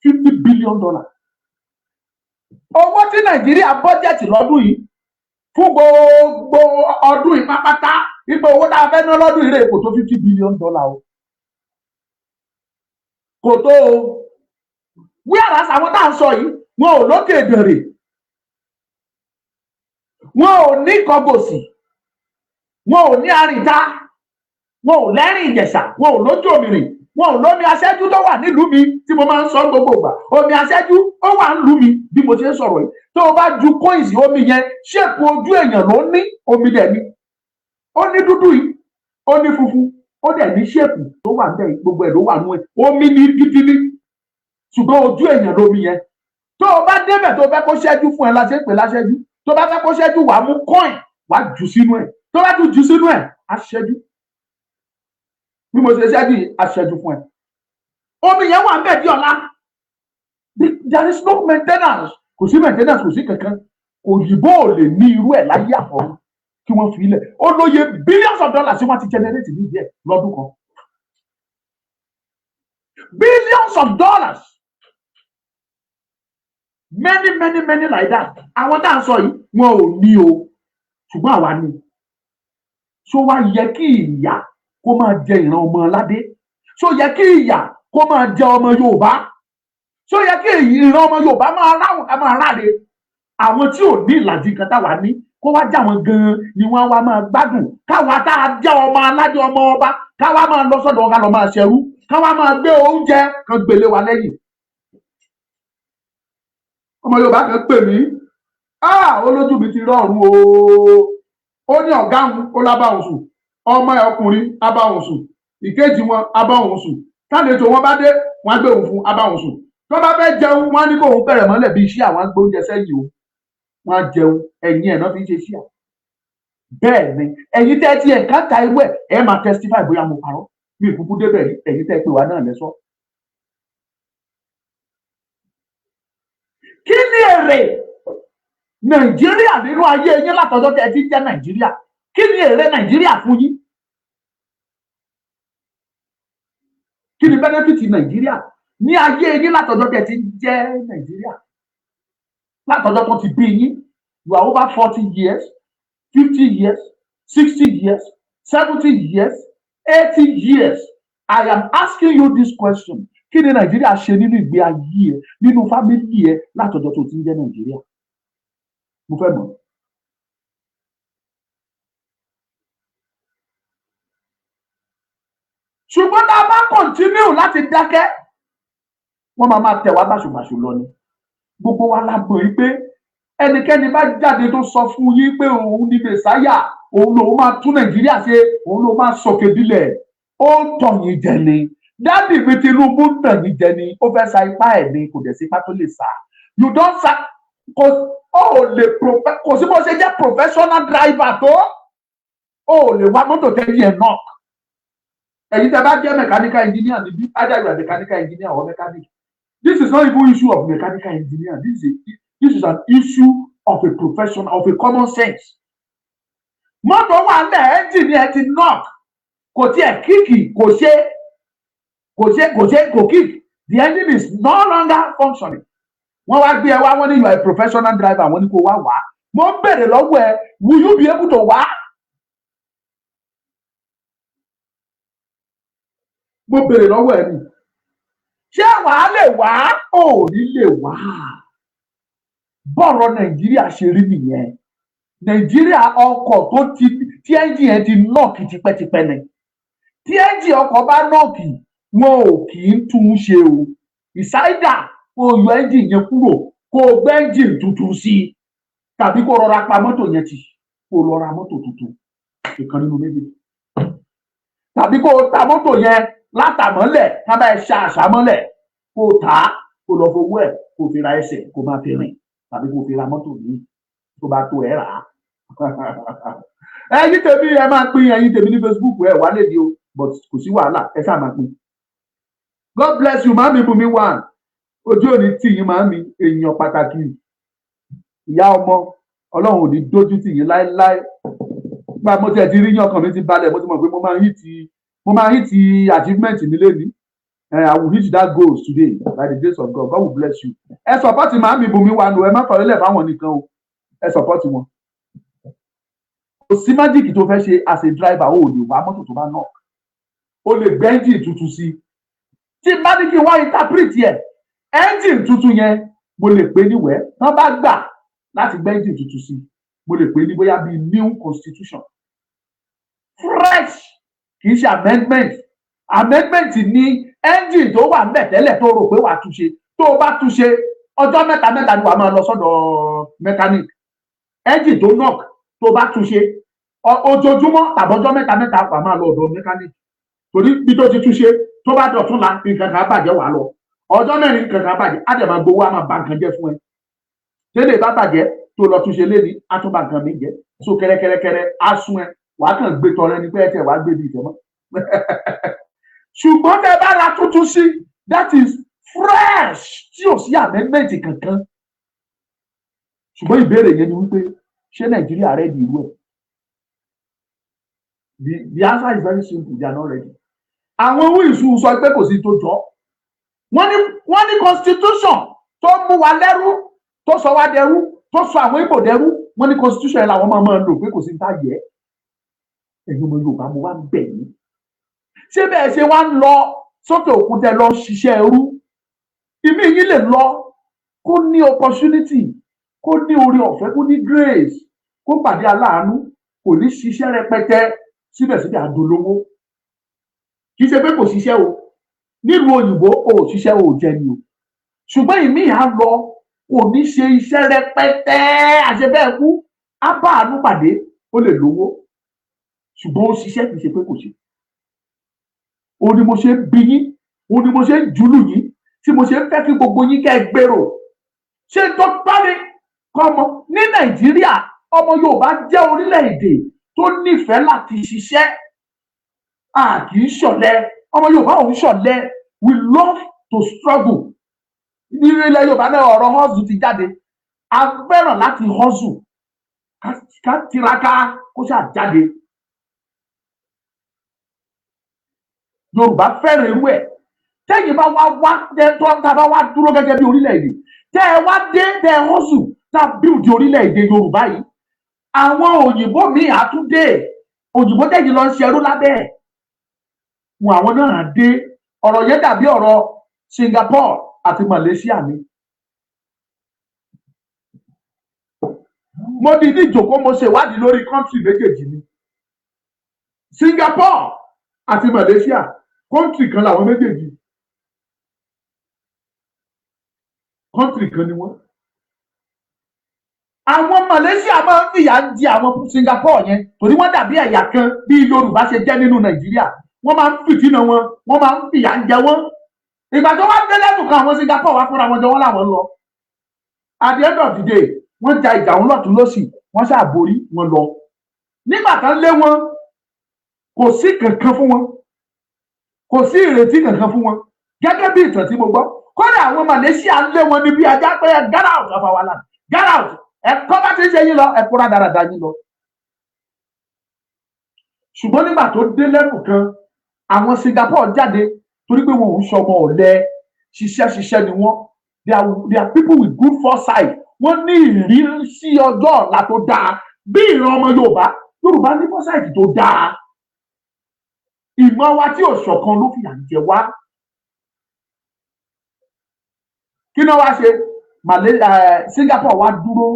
$50 billion. Owó tí Nàìjíríà bọ́jẹ̀tì lọ́dún yìí fún gbogbo ọdún yìí pápátá, wípé owó tá a fẹ́ ná lọ́dún yìí rè kò tó $50 billion o. Kò tó o. Whereas àwọn tá à ń sọ yìí, wọn ò lókè Ìdànrè, wọn ò ní Ìkọgòsì, wọn ò ní Àrìntà, wọn ò lẹ́rìn Ìjẹ̀ṣà, wọn ò lójú Òmìrìn, wọn ò lómi aṣẹ́jú tó wà nílùú mi tí mo máa ń sọ gbogbo ìgbà. Omi aṣẹ́jú ó wà nílùú mi bí mo ṣe ń sọ̀rọ̀ yìí. Tó o bá ju kóìsì omi yẹn, ṣépù ojú èèyàn ló ní, omi dẹ̀ ni. Ó ní dúdú yìí, ó ní funfun, ó dẹ̀ ní ṣépù tó wà níbẹ̀, gbogbo ẹ̀ ló wà nú ẹ̀. Omi ní gidi ní, ṣùgbọ́n ojú èèyàn lómi yẹn. Tó o bá débẹ̀ tó fẹ́ kó ṣẹ́jú fún ẹ láṣẹ pé láṣẹ́jú, tó bá fẹ́ kó ṣẹ́jú wàá mú kọ́ìn wàá jù sínú ẹ̀. Tó bá tún jù sínú ẹ̀ á ṣẹ́jú. Bí mo ṣe ṣẹ́jú yìí á ṣẹ́jú fún ẹ. Omi yẹn wà níbẹ̀ di ọ̀la. There is no maintenance. Kò sí maintenance, kò sí kankan. Òyìnbó ò lè ní irú ẹ̀ láyé àfọ̀run kí wọ́n fi ilẹ̀. Ó lóye billions of dollars tí wọ́n ti generate ní ìdíẹ̀ lọ́dún kan. Billions of dollars. Many like that. Àwọn tá à ń sọ yìí wọn ò ní o, ṣùgbọ́n àwa ní. Ṣó wá yẹ kí ìyà kó máa jẹ ìran ọmọ aládé? Ṣó yẹ kí ìyà kó máa jẹ ọmọ Yorùbá? Ṣó yẹ kí ìran ọmọ Yorùbá máa ráhùn ká máa ráre? Àwọn tí ò ní ìlàjì kan táwa ní kó wá já wọn gan-an ni wọ́n wá máa gbádùn. Káwa tá a jẹ́ ọmọ aládé ọmọ ọba káwa máa lọ sọ́dọ̀ ọ̀gá lọ máa ṣẹrú, káwa máa gbé oúnjẹ kan gbélé wa lẹ́yìn. Ọmọ Yorùbá kan pè mí, olójú mi ti rọrùn o. Ó ní ọ̀gá òun ó lábàáhùn sùn, ọmọ ọkùnrin abáhùn sùn, ìkejì wọn abáhùn sùn, kálejò wọn bá dé wọn á gbé òun fún abáhùn sùn. Tó bá fẹ́ jẹun wọn á ní kó òun bẹ̀rẹ̀ mọ́lẹ̀ bí iṣẹ́ àwọn gbóúnjẹ sẹ́yìn o. Wọn á jẹun ẹ̀yìn ẹ̀ náà fi ń ṣe iṣẹ́. Bẹ́ẹ̀ ni ẹ̀yin tẹ́ ti ẹ̀ káta irú ẹ̀ máa testify bóyá mo parọ́. Mi ìkúkú débẹ̀ rí, ẹ̀yin tẹ́ pé wà náà lẹ́sọ́. Kí ni èrè Nàìjíríà nínú ayé yín látọjọ́ tẹ́ ti jẹ́ Nàìjíríà? Kí ni èrè Nàìjíríà fún yín? Kí ni benefit Nàìjíríà ní ayé yín látọjọ́ tẹ́ ti jẹ́ Nàìjíríà? Látọjọ́ tó ti bí yín, you are over 40 years, 50 years, 60 years, 70 years, 80 years. I am asking you this question. Kí ni Nàìjíríà ṣe nínú ìgbé ayé ẹ, nínú fámìlì ẹ látọjọ́ tó ti ń jẹ́ Nàìjíríà? Mo fẹ́ mọ̀. Ṣùgbọ́n tá a bá continue láti dákẹ́, wọ́n máa tẹ̀ wá báṣubàṣu lọ ni. Gbogbo wa la mọ̀ yìí pé ẹnikẹ́ni bá jáde tó sọ fún yín pé òun ní mẹ̀sáyà, òun lòun máa tún Nàìjíríà ṣe, òun lòun máa sọ̀kè dilẹ̀, ó ń tàn yín jẹ ni. Dádì mi Tinubu ń tàn yín jẹ ni, ó fẹ́ sa ipá ẹ̀ ni, kò dẹ̀ sí ipá tó lè sá. You don sa kò sí bó ṣe jẹ́ professional driver tó, ó lè wá mọ́tò tẹ́lẹ̀ ẹ̀ náà. Ẹ̀yin tẹ́ bá jẹ́ mechanical engineer níbí, either you are mechanical engineer or mechanic. This is not even issue of mechanical engineer. This is an issue of a professional, of a common sense. Mọ́tò wà lẹ̀ ẹ́ńjìnì ẹ ti knock, kò tiẹ̀ kíkì, kò kíkì. The engine is no longer functioning. Wọ́n wá gbé ẹ wá, wọ́n ní you are a professional driver, wọ́n ní kó wá wá. Mo ń bèrè lọ́wọ́ ẹ, will you be able to wá? Mo bèrè lọ́wọ́ ẹ ni. Ṣé wàá lè wá? Ò ní lè wá. Bọ́ọ̀rọ̀ Nàìjíríà ṣe rí nìyẹn. Nàìjíríà ọkọ̀ tó tí ẹ́ńjì yẹn ti nọ́ọ̀kì tipẹ́tipẹ́ ni. Tí ẹ́ńjì ọkọ̀ bá nọ́ọ̀kì, wọn ò kì í tún un ṣe o. Ìsáídà kó yọ ẹ́ńjì yẹn kúrò, kó gbé ẹ́ńjì tuntun sí i, tàbí kó rọra pa mọ́tò yẹn tì, kó lọ ra mọ́tò tuntun. Ìkan nínú méjì. Tàbí kó ta mọ́tò yẹn látàmọ́lẹ̀, ká bá ẹ ṣàṣàmọ́lẹ̀, kó tà á, kó lọ fowó ẹ̀, kó fi ra ẹsẹ̀, kó máa fi rìn, tàbí kó fi ra mọ́tò yìí tó bá tó ẹ̀ rà á. Ẹ̀yin tèmi ẹ máa pín, ẹ̀yin tèmi ní Facebook ẹ wà lè di o, but kò sí wàhálà, ẹ ṣáà máa pín. God bless you, màmí Bùnmi wà. Ojú òní tì yín màmí, èèyàn pàtàkì. Ìyá ọmọ, Ọlọ́run ò ní dójú tì yín láéláé. Gba mo tiẹ̀ ti rí yín, ọkàn mi ti balẹ̀, mo ti mọ̀ pé mo máa hit achievement mi lénìí. I will hit that goals today by the grace of God. God will bless you. Ẹ support màmí Bùnmi wà nù, ẹ má fọ̀rọ̀ lẹ̀ fáwọn nìkan o. Ẹ support wọn. Kò sí májíìkì tó fẹ́ ṣe as a driver, ó lè wá mọ́tò tó bá knock. O lè gbé ẹ́ńjìn tuntun sí. Tí bá ní kí n wá interpret yẹ, ẹ́ńjìn tuntun yẹn mo lè pè níwẹ̀ẹ́. Tán bá gbà láti gbé ẹ́ńjìn tuntun sí, mo lè pè ní bóyá bíi new constitution. Fresh kì í ṣe amendment. Amendment ní ẹ́ńjìn tó wà ńbẹ̀ tẹ́lẹ̀ tó rò pé wàá túnṣe. Tó o bá túnṣe, ọjọ́ mẹ́ta ni wàá máa lọ sọ́dọ̀ mechanic. Ẹ́ńjìn tó knock, tó o bá túnṣe, ojoojúmọ́ tàbọ́jọ́ mẹ́ta wàá máa lọ ọ̀dọ̀ mechanic. Torí bí tó ti túnṣe, tó bá dọ̀tún la nǹkan kan bàjẹ́ wàá lọ. Ọjọ́ mẹ́rin nǹkan kan bàjẹ́, á dẹ̀ máa gbowó, á máa ba nǹkan jẹ́ fún ẹ. Tẹ́lẹ̀ bá bàjẹ́ tó lọ túnṣe léni, á tún ba nǹkan mi jẹ́. So kẹ́rẹ́kẹ́rẹ́kẹ́rẹ́ á sún ẹ, wàá kàn gbé tọrẹ ní pé ẹ tẹ̀ wàá gbé bí ìtẹ́mọ́. Ṣùgbọ́n tẹ́ bá ra tuntun sí, that is fresh, tí ò sí amendment kankan. Ṣùgbọ́n ìbéèrè yẹn ni wípé ṣé Nàìjíríà ready irú ẹ̀? The answer is very simple, they are not ready. Àwọn owó ìṣú sọ pé kò sí tó jọ. Wọ́n ní constitution tó mú wa lẹ́rú, tó sọ wá dẹrú, tó sọ àwọn Ìgbò dẹrú. Wọ́n ní constitution yẹn làwọn máa lò pé kò sí tá yẹ. Ẹ̀yin ọmọ Yorùbá mo wá ń bẹ̀ yín. Ṣé bẹ́ẹ̀ ṣe wá ń lọ sókè òkun tẹ lọ ṣiṣẹ́ ẹrú? Ìmí yín lè lọ kó ní opportunity, kó ní oore ọ̀fẹ́, kó ní grace, kó pàdé aláàánú, kò ní ṣiṣẹ́ rẹpẹtẹ, síbẹ̀síbẹ̀ àdolówó. Kì í ṣe pé kò ṣiṣẹ́ o. Nílùú òyìnbó ò ṣiṣẹ́ ò jẹ ni o. Ṣùgbọ́n ìmí á lọ kò ní ṣe iṣẹ́ rẹpẹtẹ, àṣebẹ́ẹ̀ kú, á bá àánú pàdé, ó lè lówó. Ṣùgbọ́n ó ṣiṣẹ́ kì í ṣe pé kò ṣe. Òun ni mo ṣe ń bí yín, òun ni mo ṣe ń jùlù yín, tí mo ṣe ń fẹ́ kí gbogbo yín kẹ́ ẹ gbèrò. Ṣé tó bá mi kọ́ ọmọ ní Nàìjíríà, ọmọ Yorùbá jẹ́ orílẹ̀-èdè tó nífẹ̀ẹ́ láti ṣiṣẹ́. A kì í ṣọ̀lẹ, ọmọ Yorùbá ò ń ṣọ̀lẹ. We love to struggle. Ní ilẹ̀ Yorùbá náà ọ̀rọ̀ hustle ti jáde. A fẹ́ràn láti hustle, ká tiraka kó ṣáà jáde. Yorùbá fẹ́ràn irú ẹ̀. Tẹ́yìn bá wá tá bá wá dúró gẹ́gẹ́ bí orílẹ̀-èdè. Tẹ́ ẹ wá dé tẹ́ ẹ hustle tá build orílẹ̀-èdè Yorùbá yìí. Àwọn òyìnbó míì á tún dé, òyìnbó tẹ̀yìn lọ ń ṣerú lábẹ́ ẹ̀ wọn àwọn náà dé. Ọ̀rọ̀ yẹn dàbí ọ̀rọ̀ Singapore àti Malaysia ni. Mo dìídì jókòó mo ṣèwádìí lórí country méjèèjì ni. Singapore àti Malaysia country kan làwọn méjèèjì, country kan ni wọ́n. Àwọn Malaysia máa ń fìyà jẹ àwọn Singapore yẹn torí wọ́n dàbí ẹ̀yà kan bí Yorùbá ṣe jẹ́ nínú Nàìjíríà. Wọ́n máa ń fìtínà wọn, wọ́n máa ń fìyà jẹ wọ́n. Ìgbà tó wá dé lẹ́nu kan àwọn Singapore wá fúnra wọn jọ wọ́n làwọn lọ. At the end of the day wọ́n ja ìjà wọn lọ́tún lọ́sì, wọ́n ṣàborí wọn lọ. Nígbà tán lé wọn kò sí kankan fún wọn, kò sí ìrètí kankan fún wọn gẹ́gẹ́ bí ìtàn tí mo gbọ́. Kódà àwọn Malaysia lé wọn ní bí ajá pé get out of our land, get out, ẹ̀kọ́ bá ti ṣe yín lọ ẹ̀kọ́ rádaràda yín lọ. Ṣùgbọ́n nígbà tó dé lẹ́nu kan àwọn Singapore jáde torí pé wọn ò ń ṣọmọ ọ̀lẹ, ṣiṣẹ́ ni wọ́n. They are people with good foresight. Wọ́n ní ìrírí sí ọjọ́ ọ̀la tó dáa bí ìran ọmọ Yorùbá ní foresight tó dáa. Ìmọ̀ wa tí ò ṣọ̀kan ló fìyà jẹ wá. Kí náà wá ṣe? Singapore wá dúró,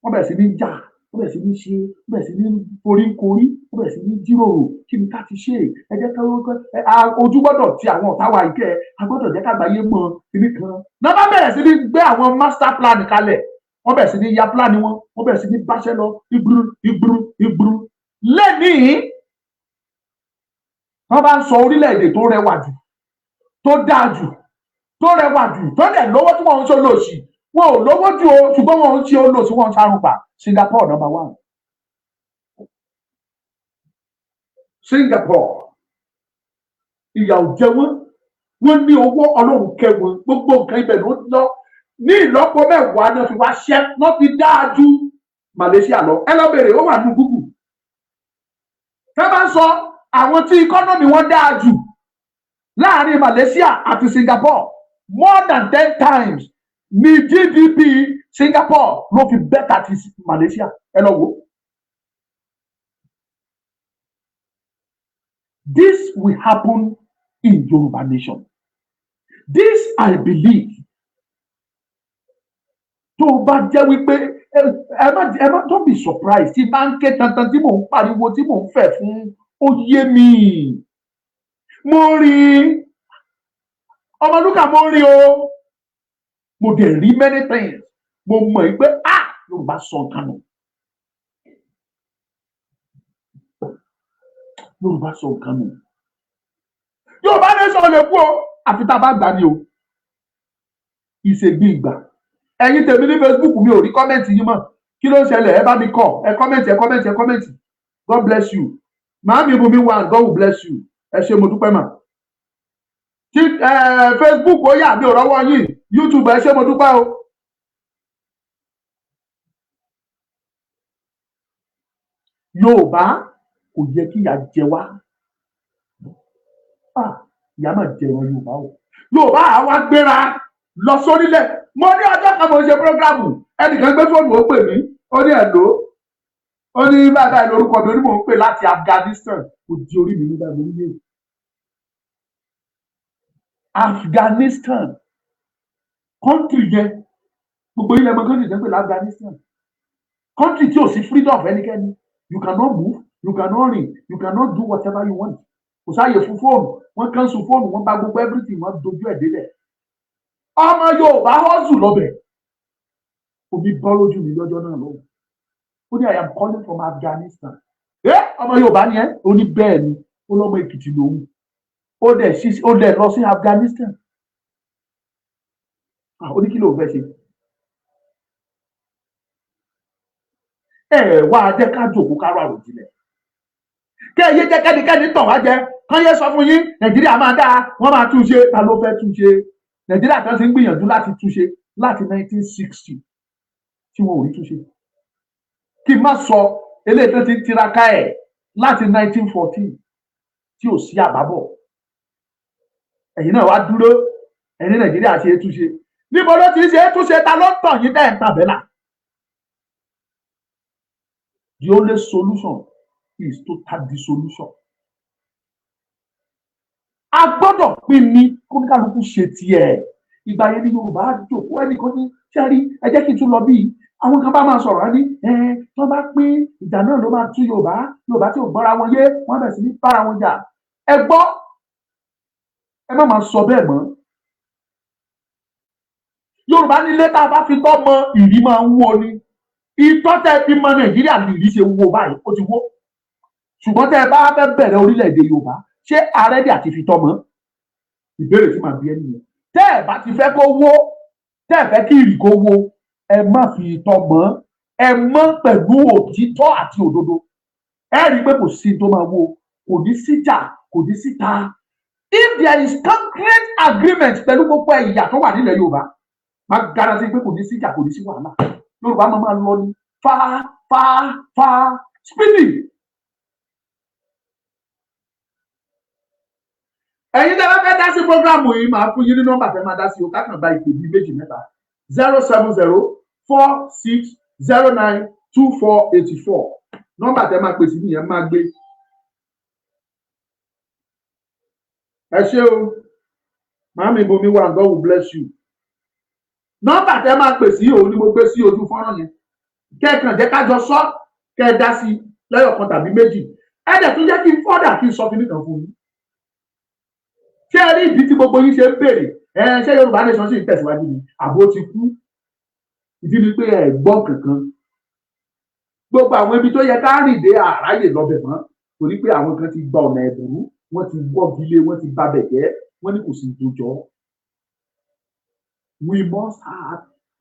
wọ́n bẹ̀rẹ̀ sí ní jà, wọ́n bẹ̀rẹ̀ sí ní ṣe, wọ́n bẹ̀rẹ̀ sí ní koríkorí, wọ́n bẹ̀rẹ̀ sí ní jíròrò kí ni ká ti ṣe. Ẹ jẹ́ ká ojú gbọ́dọ̀ ti àwọn ọ̀tá wa ìkẹ́, a gbọ́dọ̀ jẹ́ kágbáyé mọ̀ kíní kan. Náà bá bẹ̀rẹ̀ sí ní gbé àwọn master plan kalẹ̀, wọ́n bẹ̀rẹ̀ sí ní ya plan wọn, wọ́n bẹ̀rẹ̀ sí ní báṣẹ́ lọ ìgbúrú. Lẹ́nìí wọ́n bá ń sọ orílẹ̀-èdè tó rẹwà jù, tó dáa jù, tó rẹwà jù, tó dẹ̀ lówó tí wọ́n ń ṣe olóòṣì. Wọn ò lówó jù o, ṣùgbọ́n wọn ń ṣe olóòṣì, wọn ń ṣàrùpà. Singapore number 1. Singapore ìyà ò jẹ wọ́n ní owó, Ọlọ́run kẹ́ wọn, gbogbo nǹkan ibẹ̀ ló lọ ní ìlọ́po mẹ́wàá náà fi wá ṣẹ́, wọ́n fi dáa ju Malaysia lọ. Ẹ lọ bèrè, ó wà ní Google. Tẹ́ bá ń sọ àwọn tí economy wọn dáa jù láàrin Malaysia àti Singapore, more than 10 times ní GDP Singapore ló fi bẹ́tà ti Malaysia. Ẹ lọ wò. This will happen in Yoruba nation. This I believe. Tó bá jẹ́ wípé ẹ má don't be surprised tí bá ń ké tantan tí mò ń pariwo tí mò ń fẹ́ fún ó yé mi. Mo rí Ọmọlúkà, mo rí o. Mo dẹ̀ rí many things. Mo mọ̀ pé Yorùbá sọ nǹkan nù. Yorùbá sọ nǹkan nù. Yorùbá nation lè kú o àfi tá a bá gbà ní o. Ìṣègbè ìgbà. Ẹ̀yin tèmi ní Facebook mi ò rí kọ́mẹ̀ntì yín mọ́. Kí ló ń ṣẹlẹ̀? Ẹ bá mi kọ̀. Ẹ kọ́mẹ̀ntì. God bless you. Màámi Bùnmi wà, God will bless you. Ẹ ṣé mo dúpẹ́ mà. Facebook ó yà mí ò rọ́wọ́ yín. YouTube ẹ ṣé mo dúpẹ́ o. Yorùbá kò yẹ kí ìyà jẹ wá. Ìyà máa jẹ wọn Yorùbá o. Yorùbá àwa gbéra lọ sórílẹ̀. Mo ní ọjọ́ kan mo ṣe prógrámù, ẹnìkan gbé fóònù ó pè mí, ó ní ẹ̀lò, ó ní bàbá ẹ̀ lórúkọ mi, ó ní mò ń pè láti Afghanistan. Kò di orí mi nígbà lórí yẹn. Afghanistan country yẹn gbogbo ilẹ̀ mọ̀ country jẹ́ pé Afghanistan country tí ò sí freedom of ẹnikẹ́ni. You cannot move, you cannot ring, you cannot do whatever you want. Kò sáàyè fún fóònù, wọ́n cancel fóònù, wọ́n bà gbogbo everything, wọ́n dojú ẹ̀ délẹ̀. Ọmọ Yorùbá hustle lọ́bẹ̀. Omi bọ́ lójú mi lọ́jọ́ náà lọ́wọ́. Ó ní I am calling from Afghanistan. Ọmọ Yorùbá ni ẹ́? Ó ní bẹ́ẹ̀ ni, ó lọ́mọ Èkìtì lòun. Ó dẹ̀ lọ sí Afghanistan. Ó ní kí ló fẹ́ ṣe? Wá jẹ́ ká jòkó ká rọ àròjinlẹ̀. Kẹ́ ẹ yé jẹ́ kẹ́nikẹ́ni tàn wá jẹ. Kán yé sọ fún yín Nàìjíríà máa dáa, wọ́n máa tún ṣe. Ta ló fẹ́ tún ṣe? Nàìjíríà kan ti ń gbìyànjú láti tún ṣe láti 1960 tí wọn ò rí tún ṣe. Kí n má sọ eléyìí tó ti tiraka ẹ̀ láti 1914 tí ò sí àbábọ̀. Ẹ̀yin náà wá dúró, ẹni Nàìjíríà ṣe é tún ṣe. Níbo ló ti ṣe é tún ṣe? Ta ló ń tàn yín dẹ́ ń tàbẹ́là? The only solution is total dissolution. A gbọ́dọ̀ pín ní kóníkàlùkù ṣe tiẹ̀. Ìgbà yẹn ni Yorùbá jókòó ẹnìkan ní sẹ́rí ẹ jẹ́ kí n tún lọ bí àwọn kan bá máa sọ̀rọ̀ ní tó bá pín ìjà náà ló máa tú Yorùbá tí ò gbọ́ra wọn yé wọ́n bẹ̀ sí ní bára wọn jà. Ẹ gbọ́ ẹ má máa sọ bẹ́ẹ̀ mọ́. Yorùbá nílé tá a bá fi tọ́ mọ ìrí máa ń wó ni. Ìtọ́ tẹ́ fi mọ Nàìjíríà ní ìrí ṣe wó báyìí ó ti wó. Ṣùgbọ́n tẹ́ ẹ bá fẹ́ bẹ̀rẹ̀ orílẹ̀-èdè Yorùbá ṣé ààrẹ dì àti fi tọ́ mọ́? Ìbéèrè tí màá bí ẹ nìyẹn. Tẹ́ ẹ bá ti fẹ́ kó wó tẹ́ ẹ fẹ́ kí ìrì kó wó ẹ má fi tọ́ mọ́ ẹ mọ́ pẹ̀lú òtítọ́ àti òdodo. Ẹ rí i pé kò sí tó máa wó kò ní síjà kò ní síta. If there is concrete agreement pẹ̀lú gbogbo ẹ̀yà tó wà nílẹ̀ Yorùbá máa garanti pé kò ní síjà kò ní sí wàhálà. Yorùbá máa lọ ní fa speedy. Ẹ̀yin tẹ́ bá fẹ́ dá sí programu yìí máa fún yín ní nọ́mbà tẹ́ máa dá sí o kákan bá ìpè bíi méjì mẹ́ta 07046092484 nọ́mbà tẹ́ máa pè sí nìyẹn máa gbé. Ẹ ṣé o màámi bomi wà God will bless you. Nọ́mbà tẹ́ máa pè sí òun ni mo gbé sí ojú fọ́nrán yẹn kẹ́ẹ̀kan jẹ́ kájọ sọ kẹ́ẹ̀ dá sí lẹ́yọ̀kan tàbí méjì ẹ dẹ̀ tún jẹ́ kí n fọ́dà kí n sọ kíní kan fún yín. Ṣé ẹ rí ìdí tí gbogbo yín ṣe ń béèrè ṣé Yorùbá nation sì ń tẹ̀síwájú ni àbó ti kú? Ìdí ni pé ẹ gbọ́ kankan. Gbogbo àwọn ibi tó yẹ ká rìn dé àráyè lọ́bẹ̀ mọ́ torí pé àwọn kan ti gba ọ̀nà ẹ̀bùrú wọ́n ti wọ́gilé wọ́n ti babẹ̀ jẹ́ wọ́n ní kò sí tó jọ.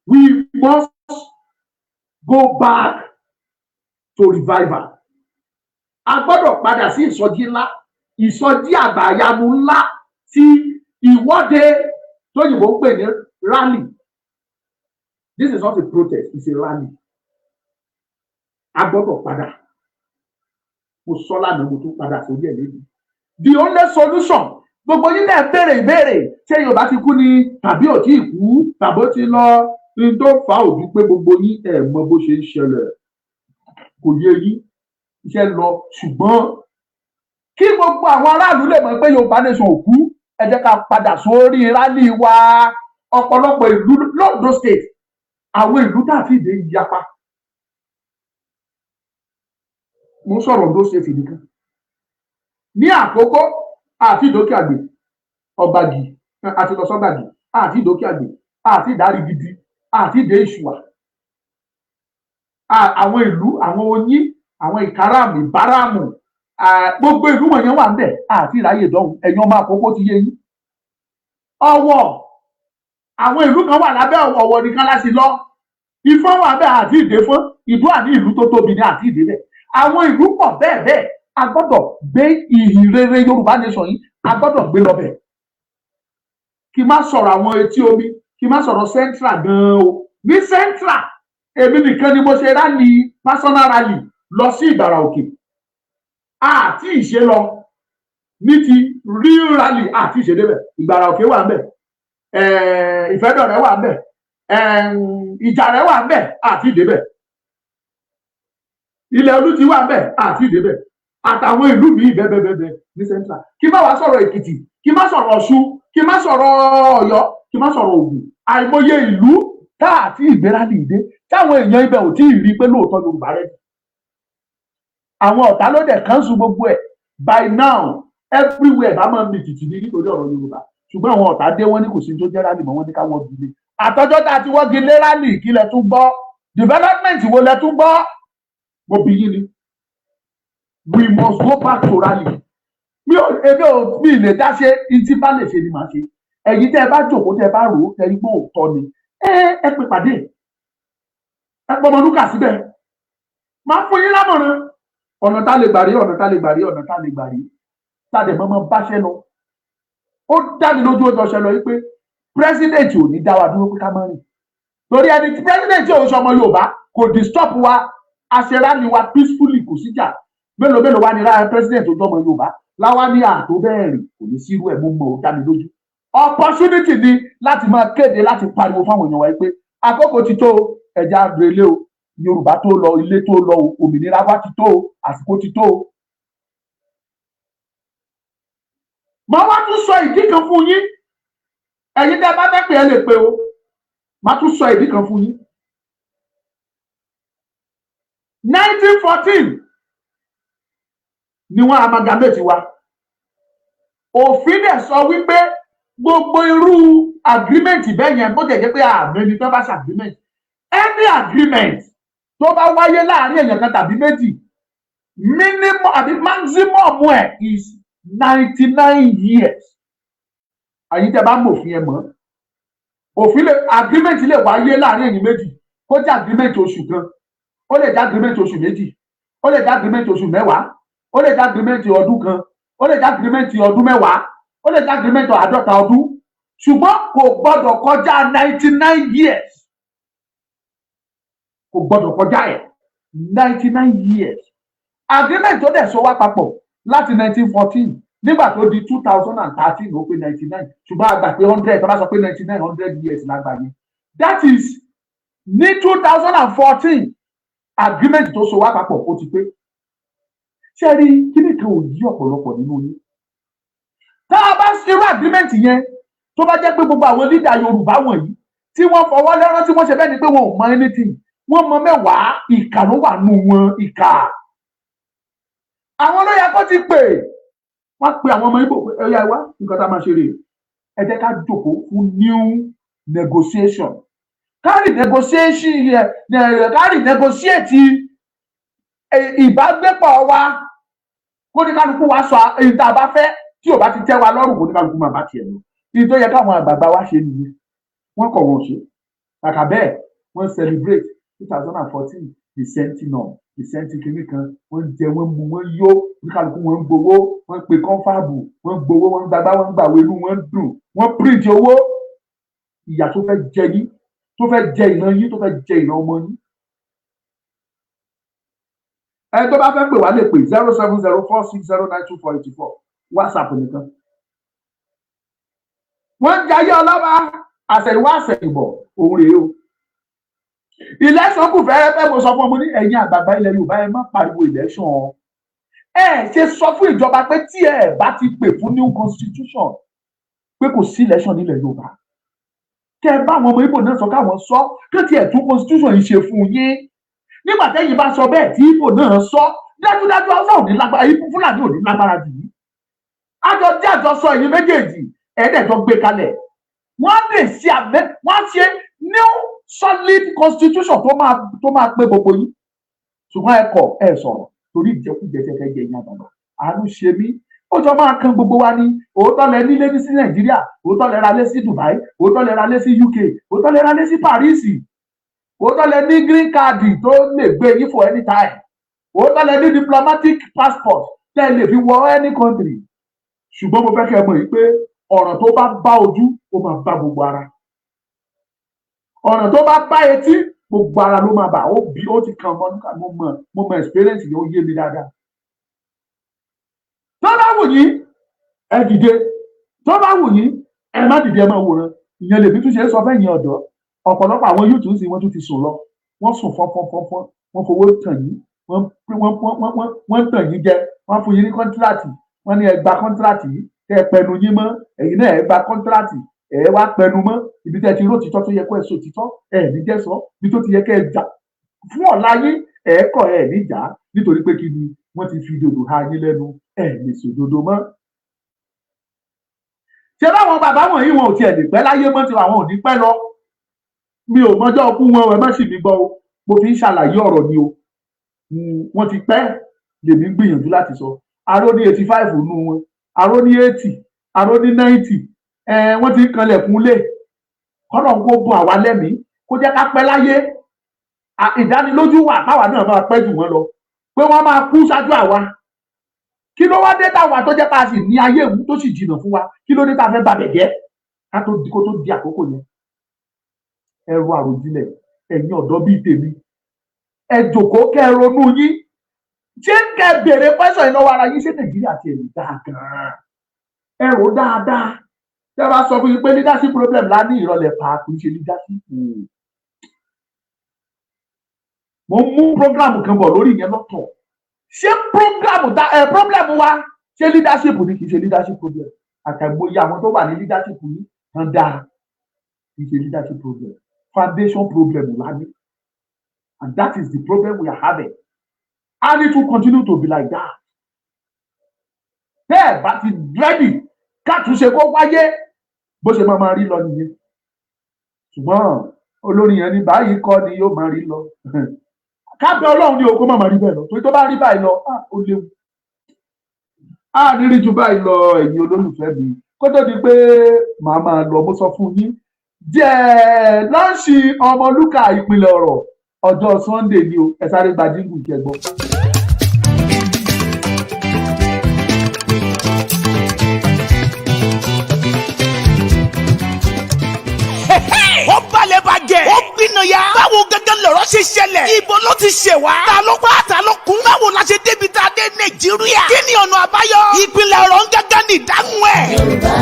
We must go back to revival. A gbọ́dọ̀ padà sí ìsọjí ńlá ìsọjí àgbàyanu ńlá tí ìwọ́de tóyìnbó ń pè ní rally. This is not a protest, it's a rally. A gbọ́dọ̀ padà. Mo sọ lánàá mo tún padà sórí ẹ̀ lẹ́nu. The only solution gbogbo yín náà béèrè ìbéèrè ṣé Yorùbá ti kú ni tàbí ò tí ì kú tàbí ó ti lọ ní tó fà á ojú pé gbogbo yín ẹ̀ mọ bó ṣe ń ṣẹlẹ̀ kò yé yín iṣẹ́ lọ ṣùgbọ́n kí gbogbo àwọn aráàlú lè mọ̀ pé Yorùbá nation ò kú ẹ jẹ́ ká padà sórí rálì wa. Ọ̀pọ̀lọpọ̀ ìlú l'Ondo state àwọn ìlú tá a ti dé yapa. Mo sọ̀rọ̀ Ondo state nìkan ní Àkókó àti ìdókè àgbè Ọ̀gbàgì àti lọ́sọ́gbàgì àti ìdókè àgbè àti ìdárígidi àti ìdé ìṣùwà àwọn ìlú àwọn Oyin àwọn Ìkáràmù Ìbáràmù gbogbo ìlú wọ̀nyẹn wà ń bẹ̀ àti ìráyè dọ́hùn ẹ̀yin ọmọ Àkókó ti yé yín. Ọ̀wọ̀ àwọn ìlú kan wà lábẹ́ Ọ̀wọ̀ nìkan láti lọ Ifọ̀n wà bẹ́ẹ̀ àti Ìdẹ́fọ́n Ìdó àní ìlú tó tóbi ní àti Ìdẹ́bẹ̀ àwọn ìlú pọ̀ bẹ́ẹ̀ bẹ́ẹ̀ a gbọ́dọ̀ gbé ìhìn rere Yorùbá nation yìí a gbọ́dọ̀ gbé lọ bẹ̀. Kí má sọ̀rọ̀ àwọn etí omi kí má sọ̀rọ̀ central gan-an o ní central èmi nìkan ni mo ṣe rally personal rally lọ sí Ìgbàrà Òkè àti ìṣe lọ ní ti real rally àti ìṣe débẹ̀ Ìgbàrà Òkè wà ń bẹ̀ Ìfẹ́dọ̀rẹ́ wà ń bẹ̀ Ìjàrẹ́ wà ń bẹ̀ àti ìdébẹ̀ Ilẹ̀ Olúti wà ń bẹ̀ àti ìdébẹ̀ àtàwọn ìlú míì bẹ́ẹ̀ ní central. Kí má wá sọ̀rọ̀ Èkìtì kí má sọ̀rọ̀ Ọ̀ṣun kí má sọ̀rọ̀ Ọ̀yọ́ kí má sọ̀rọ̀ Ògùn àìmọye ìlú tá àti ìgbéralì dé táwọn èèyàn ibẹ̀ ò tí ì rí pé lóòótọ́ Yorùbá rẹ̀. Àwọn ọ̀tá ló dẹ̀ kánṣu gbogbo ẹ̀ by now everywhere bá máa ń mi tìtì ní nítorí ọ̀rọ̀ Yorùbá ṣùgbọ́n àwọn ọ̀tá dé wọ́n ní kò sí tó jẹ́ rálì mọ́ wọ́n ní ká wọ́n gilé àtọ́jọ́ tá a ti wọ́n gilé rálì kí lẹ tún gbọ́ development wo lẹ tún gbọ́ mo bí yín ni. We must go back to rally. Mi lè dá ṣe tí bá lè ṣe ni màá ṣe. Ẹ̀yin tẹ́ ẹ bá jókòó tẹ́ ẹ bá rò ó tẹ́ ẹ gbọ́ òótọ́ ni. Ẹ pè pàdé. Ẹ pọ̀ ọmọlúkà síbẹ̀. Máa fún yín lámọ̀ràn. Ọ̀nà tá lè gbà rí ọ̀nà tá lè gbà rí ọ̀nà tá lè gbà rí. Tádé mọ́mọ́ báṣẹ́ lọ. Ó dá mi lójú ọjọ́ ṣẹ lọ wípé pírẹ́sídẹ̀ntì ò ní dá wa dúró pé ká má rìn. Torí ẹni tí pírẹ́sídẹ̀ntì ò sọmọ Yorùbá kò disturb wa aṣèrànì wa peacefully kò síjà. Mélòó wá ní ráyà president tó jọmọ Yorùbá láwa ní àtó bẹ́ẹ̀ rìn kò ní sírú ẹ̀ mú mọ́ ò dá mi lójú. Opportunity ni láti máa kéde láti pariwo fáwọn èèyàn wa pé àkókò ti tó ẹja relé o Yorùbá tó lọ, ilé tó lọ, òmìnira wá ti tó, àsìkò ti tó. Màá wá tún sọ ìdí kan fún yín, ẹ̀yin tẹ́ bá fẹ́ pè é lè pè o, màá tún sọ ìdí kan fún yín. 1914 ni wọ́n amalgamate wa. Òfin dẹ̀ sọ wípé gbogbo irú agreement bẹ́ẹ̀ yẹn bó jẹ́ pé àmì tó bá ṣe agreement, any agreement tó bá wáyé láàrin èèyàn kan tàbí méjì, minimum àbí maximum ẹ̀ is 99 years. Àyín tẹ́ bá mọ̀ òfin ẹ̀ mọ́. Òfin lè agreement lè wáyé láàrin èèyàn méjì kó jẹ́ agreement oṣù kan, ó lè jẹ́ agreement oṣù méjì, ó lè jẹ́ agreement oṣù mẹ́wàá, ó lè jẹ́ agreement ọdún kan, ó lè jẹ́ agreement ọdún mẹ́wàá, ó lè jẹ́ agreement 50 ọdún, ṣùgbọ́n kò gbọ́dọ̀ kọjá 99 years. Kò gbọ́dọ̀ kọjá ẹ̀ 99 years. Agreement tó dẹ̀ so wá papọ̀ láti 1914 nígbà tó di 2013 ó pé 99, ṣùgbọ́n a gbà pé 100, tó bá sọ pé 99 100 years lágbà yẹn. That is ní 2014 agreement tó so wá papọ̀ ó ti pé. Ṣé rí kíni kan ò yí ọ̀pọ̀lọpọ̀ nínú yín? Tá a bá ṣerú agreement yẹn tó bá jẹ́ pé gbogbo àwọn leader Yorùbá wọ̀nyí tí wọ́n fọwọ́ lẹ́rán tí wọ́n ṣe bẹ́ẹ̀ ni pé wọn ò mọ anything, wọ́n mọ mẹ́wàá, ìkà ló wà nù wọn, ìkà. Àwọn olóyè akọ́ ti pè, wọ́n pe àwọn ọmọ Ìgbò pé ẹ̀yà wá nǹkan tá a máa ṣe rèé, ẹ jẹ́ ká jókòó fún new negotiation. Kárí negotiate ìbágbépọ̀ wa, kó ní kálukú wa sọ èyí tá a bá fẹ́, tí ò bá ti tẹ́ wa lọ́rùn kó ní kálukú máa bá tiẹ̀ lọ. Ìyí tó yẹ káwọn àgbààgbà wa ṣe nìyẹn, wọ́n kọ̀ wọ́n ṣe. Kàkà bẹ́ẹ̀ wọ́n celebrate 2014 the sentinel, the sentinel kan, wọ́n jẹ, wọ́n mu, wọ́n yó, ní kálukú wọ́n ń gbowó, wọ́n pe kọ́ńfàbù, wọ́n gbowó, wọ́n gbàgbá, wọ́n gbàwé inú wọn dùn, wọ́n print owó. Ìyà tó fẹ́ jẹ yín, tó fẹ́ jẹ ìran yín, tó fẹ́ jẹ ìran ọmọ yín. Ẹ tó bá fẹ́ pè wá lè pè 07046092484 WhatsApp nìkan. Wọ́n ń jayé ọlọ́ba àṣẹ̀yìnwá àṣẹ̀yìnbọ̀ òun rèé o. Election kù fẹ́rẹ́fẹ́, mo sọ fún ọmọ ní ẹ̀yin àgbààgbà ilẹ̀ Yorùbá ẹ má pariwo election. Ẹ ṣe sọ fún ìjọba pé tí ẹ bá ti pè fún new constitution pé kò sí election nílẹ̀ Yorùbá. Kẹ́ ẹ bá àwọn ọmọ Ìgbò náà sọ káwọn sọ kí ó tiẹ̀ tún constitution yìí ṣe fún yín. Nígbà tẹ́yìn bá sọ bẹ́ẹ̀ tí Ìgbò náà sọ, dájúdájú Haúsá ò ní lágbára, Fúlàní ò ní lágbára jù yín. Àjọ jẹ́ àjọsọ ẹ̀yin méjèèjì ẹ̀ẹ́dẹ̀jọ gbé kalẹ̀. Wọ́n lè ṣe new solid constitution tó máa pé gbogbo yín. Ṣùgbọ́n ẹ kọ̀ ẹ sọ̀rọ̀ torí ìjẹkújẹ tẹ́tẹ́ jẹ ìyá bàbá. Àánú ṣe mí. Ó jọ máa kan gbogbo wa ní òótọ́ lẹ nílé ní sí Nàìjíríà, òótọ́ lẹ ra lé sí Dubai, òótọ́ lẹ ra lé sí UK, òótọ́ lẹ ra lé sí Paris, òótọ́ lẹ ní green card tó lè gbé yín for any time, òótọ́ lẹ ní diplomatic passport tẹ́ lè fi wọ any country. Ṣùgbọ́n mo fẹ́ kẹ́ ẹ mọ̀ yìí pé ọ̀rọ̀ tó bá bá ojú ó máa bá gbogbo ara. Ọ̀rọ̀ tó bá bá etí gbogbo ara ló máa bà. Ó ti kàn mọ́, mo mọ experience yẹn, ó yé mi dáadáa. Tó bá wù yín ẹ dìde, tó bá wù yín ẹ má dìde, ẹ má wòran. Ìyẹn lèmi tún ṣe é sọ fẹ́yìn ọ̀dọ́. Ọ̀pọ̀lọpọ̀ àwọn youth ń sìn wọ́n tún ti sùn lọ, wọ́n sùn fọ́nfọ́nfọ́nfọ́n, wọ́n fowó tàn yín, wọ́n tàn yín jẹ, wọ́n fún yín ní kọ́ńtíráàtì, wọ́n ní ẹ gba kọ́ńtíráàtì yìí, kẹ́ ẹ pẹnu yín mọ́, ẹ̀yin náà ẹ gba kọ́ńtíráàtì, ẹ wá pẹnu mọ́, ibi tẹ́ ti ró títọ́ tó yẹ kó ẹ sọ títọ́, ẹ ní jẹ́ sọ, ibi tó ti yẹ kẹ́ ẹ jà fún ọ̀la yín, ẹ kọ̀ ẹ ní jà nítorí pé kí ni wọ́n ti fi dòdò ha yín lẹ́nu, ẹ lè sọ dòdò mọ́. Ṣé báwọn bàbá wọ̀nyí wọn ò tiẹ̀ lè pẹ́ láyé mọ́ tí àwọn ò ní pẹ́ lọ? Mi ò mọjọ́ ọkú wọn, ẹ má sì mí gbọ́ o, mo fi ń ṣàlàyé ọ̀rọ̀ ni o. Wọ́n ti pẹ́ lèmi gbìyànjú láti sọ. Aró ní 85 nù wọn, aró ní 80, aró ní 90, wọ́n ti ń kanlẹ̀kùn lé. Kọ́nà kó bùn àwa lẹ́mìí, kó jẹ́ ká pẹ́ láyé. Ìdánilójú wà káwa náà máa pẹ́ jù wọ́n lọ, pé wọ́n máa kú ṣáájú àwa. Kí ló wá dé táwa tó jẹ́ ká sì ní ayé ìwú tó sì jìnnà fún wa? Kí ló dé tá a fẹ́ bàbẹ̀ jẹ́ kó tó di àkókò yẹn? Ẹ ro àròjinlẹ̀, ẹ̀yin ọ̀dọ́ bíi tèmi, ẹ jókòó kẹ́ ẹ ronú yín. Ṣé kẹ́ ẹ béèrè pẹ́sọ̀ ìnáwó ara yín, ṣé Nàìjíríà ti ẹ̀yìn dáadáa? Ẹ rò dáadáa. Tẹ́ bá sọ fún yín pé leadership problem lá ní ìrọ̀lẹ́ pa kò ń ṣe leadership. mo mú program kan bọ̀ lórí ìyẹn lọ́tọ̀. Ṣé problem wa ṣé leadership ni kì í ṣe leadership problem? Àtàgbóyè àwọn tó wà ní leadership yìí kan dáa kì í ṣe leadership problem, foundation problem la ní, and that is the problem we are having, and it will continue to be like that. Bẹ́ẹ̀ bá ti ready kátúnṣe kó wáyé bó ṣe máa rí lọ nìyẹn. Ṣùgbọ́n olórin yẹn ní báyìí kọ́ ni yóò máa rí lọ. Kábẹ́ Ọlọ́run ní oko máa rí bẹ́ẹ̀ lọ torí tó bá rí báyìí lọ ó léwu. Rírí ju báyìí lọ ẹ̀yin olólùfẹ́ mi kó tó di pé màá máa lọ mo sọ fún yín jẹ́ lọ́ọ̀ṣì Ọmọlúkà ìpínlẹ̀ ọ̀rọ̀ ọjọ́ Sunday ni o ẹ sáré gbajúgbù ìjẹ́gbọ́.
Ó balẹ̀ bàjẹ́. Ó gbìnà ya. Báwo gẹ́gẹ́ lọ̀rọ̀ ṣe ṣẹlẹ̀? Ibo ló ti ṣe wá? Ta ló pa ta ló kún? Báwo la ṣe débi tá a dé Nàìjíríà? Kí ni ọ̀nà àbáyọ? Ìpínlẹ̀ ọ̀rọ̀ ń gẹ́gẹ́ ní ìdáhùn ẹ̀.
Yorùbá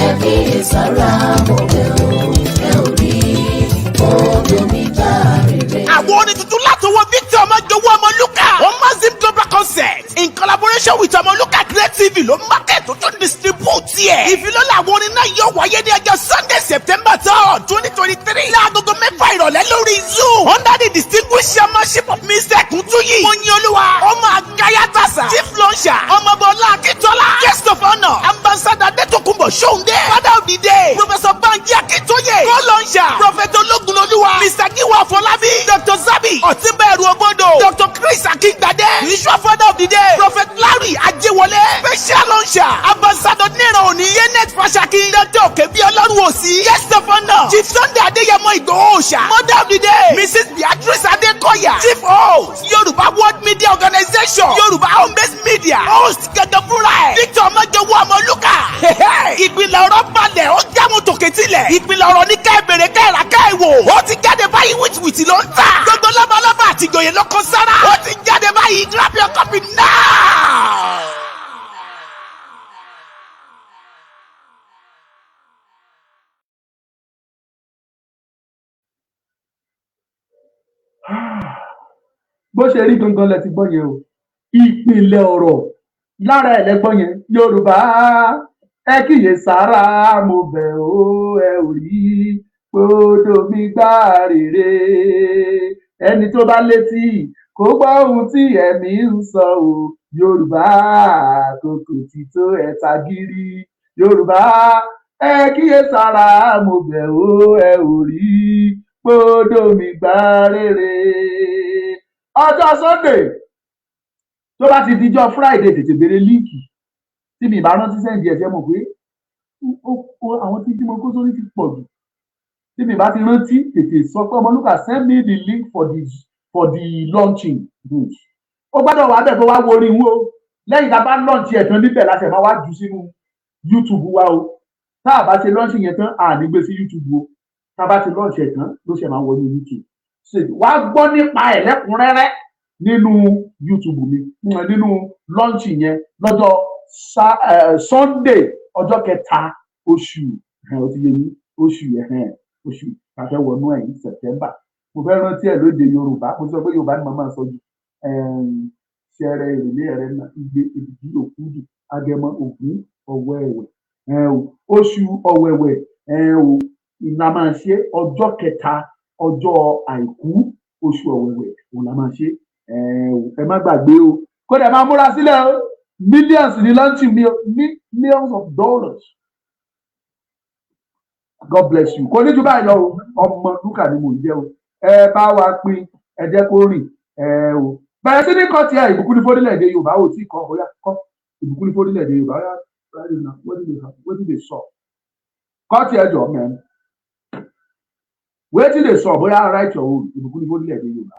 ẹ fi ìsára ọ̀bẹ o, ẹ ò rí odò mi gbà rere.
Àwọn orin tuntun láti wo Victor Ọmọjọwọ́ Ọmọlúkà. Omazim Global Concert in collaboration with Ọmọlúkà Creative ló market tó tún distribute yẹ. Ìfilọ́lẹ̀ àwọn orin náà yóò wáyé ní ọjọ́ Sunday September 3rd 2023. Láagogo 6 ìrọ̀lẹ́ lórí Zoom. Under the distinguished chairmanship of Mr. Kuntuyi. Monyoluwa. Ọmọ Agayatasa. Chief Launcher. Ọmọbọlá Akíntọ́lá. Guest of honour. Ambassador Adetokunbo Ṣóhundé. Father of the day. Professor Banji Akintoye. Co-launcher. Prophet Ológunolúwa. Mr. Giwa Afọlábí. Dr. Zabi. Ọ̀tínbẹ̀rù Ògbódò. Dr. Chris Akíngbadé. Visual Father of the day. Prophet Larry Ajéwọlé. Special launcher. Ambassador Nira Oni. Yenet Fashaki. Dr. Okebi Ọlọ́run Òsì. Guest of honour. Chief Sunday Adéyẹmọ Ìgbòho Òòṣà. Mother of the day. Mrs. Beatrice Adékọ̀yà. Chief host. Yorùbá World Media Organization. Yorùbá Home Based Media. Host gẹ́gẹ́ fúnra ẹ̀. Victor Ọmọjọwọ́ Ọmọlúkà. Ìpínlẹ̀ ọ̀rọ̀ balẹ̀ ó jáwọn tòkè tilẹ̀. Ìpínlẹ̀ ọ̀rọ̀ ní kẹ́ẹ̀bẹ̀rẹ̀ kẹ́ẹ̀rà kẹ́ẹ̀wò. Ó ti jáde báyìí wìtìwìtì ló ń tà. Gbogbo lọ́balọ́ba àti ìjòyè ló kọ sára. Ó ti jáde báyìí grab your copy now.
Bó ṣe rí gangan lẹ ti gbọ́ yẹn o. Ìpínlẹ̀ ọ̀rọ̀ lára ẹ̀ lẹ́gbọ́n yẹn. Yorùbá ẹ kíyè sára mo bẹ̀ ó ẹ ò rí odò mi gbà rere. Ẹni tó bá létí kó gbọ́ ohun tí ẹ̀mí ń sọ o. Yorùbá àkókò ti tó ẹ tagírí. Yorùbá ẹ kíyè sára mo bẹ̀ ó ẹ ò rí odò mi gbà rere. Ọjọ́ Sunday tó bá ti dijọ́ Friday tètè béèrè líǹkì tí mi bá rántí sẹ́ǹdì ẹ̀jẹ̀ mọ̀ pé àwọn tí mo kó sórí ti pọ̀ jù. Tí mi bá ti rántí tètè sọ pé Ọmọlúkà send me the link for the launching. Ó gbọ́dọ̀ wà bẹ́ẹ̀ tó wá wo orin wo lẹ́yìn tá a bá launch ẹ̀ tán níbẹ̀ láti ẹ̀ máa wá jù sínú YouTube wa o. Tá a bá ṣe launching yẹn tán à ní gbé sí YouTube o. Tá a bá ti launch ẹ̀ tán ló ṣe máa wọ ní YouTube. Wá gbọ́ nípa ẹ̀ lẹ́kùnrẹ́rẹ́ nínú YouTube mi nínú launch yẹn lọ́jọ́ Sunday ọjọ́ 3 oṣù ó ti yé mi oṣù kàfẹ́ wọnú ẹ̀ ní September. Mo fẹ́ rántí ẹ̀ lóde Yorùbá mo sọ pé Yorùbá ni màmá sọ jù ṣẹrẹ ìrèlé ẹ̀rẹ́ náà igbe èdìdí òkúdù Agẹmọ Ògún Ọ̀wẹ̀wẹ̀ oṣù Ọ̀wẹ̀wẹ̀ ìlà máa ṣe ọjọ́ 3 ọjọ́ Àìkú oṣù Ọ̀wẹ̀wẹ̀ òun la máa ṣe ẹ má gbàgbé o kódà máa múra sílẹ̀ o millions ní launching millions of dollars. God bless you. Kò ní jù báyìí lọ o Ọmọlúkà ni mò ń jẹ́ o ẹ bá wa pín ẹ jẹ́ kó rìn o bẹ̀rẹ̀ sí ní kọ́ tiẹ̀ ìbùkún ní fórílẹ̀-èdè Yorùbá ò tí kọ́ bóyá kọ́ ìbùkún ní fórílẹ̀-èdè Yorùbá wetin dey sọ kọ́ tiẹ̀ jọ mẹ́rin wetin dey sọ bóyá right your own ìbùkún ní fórílẹ̀-èdè Yorùbá.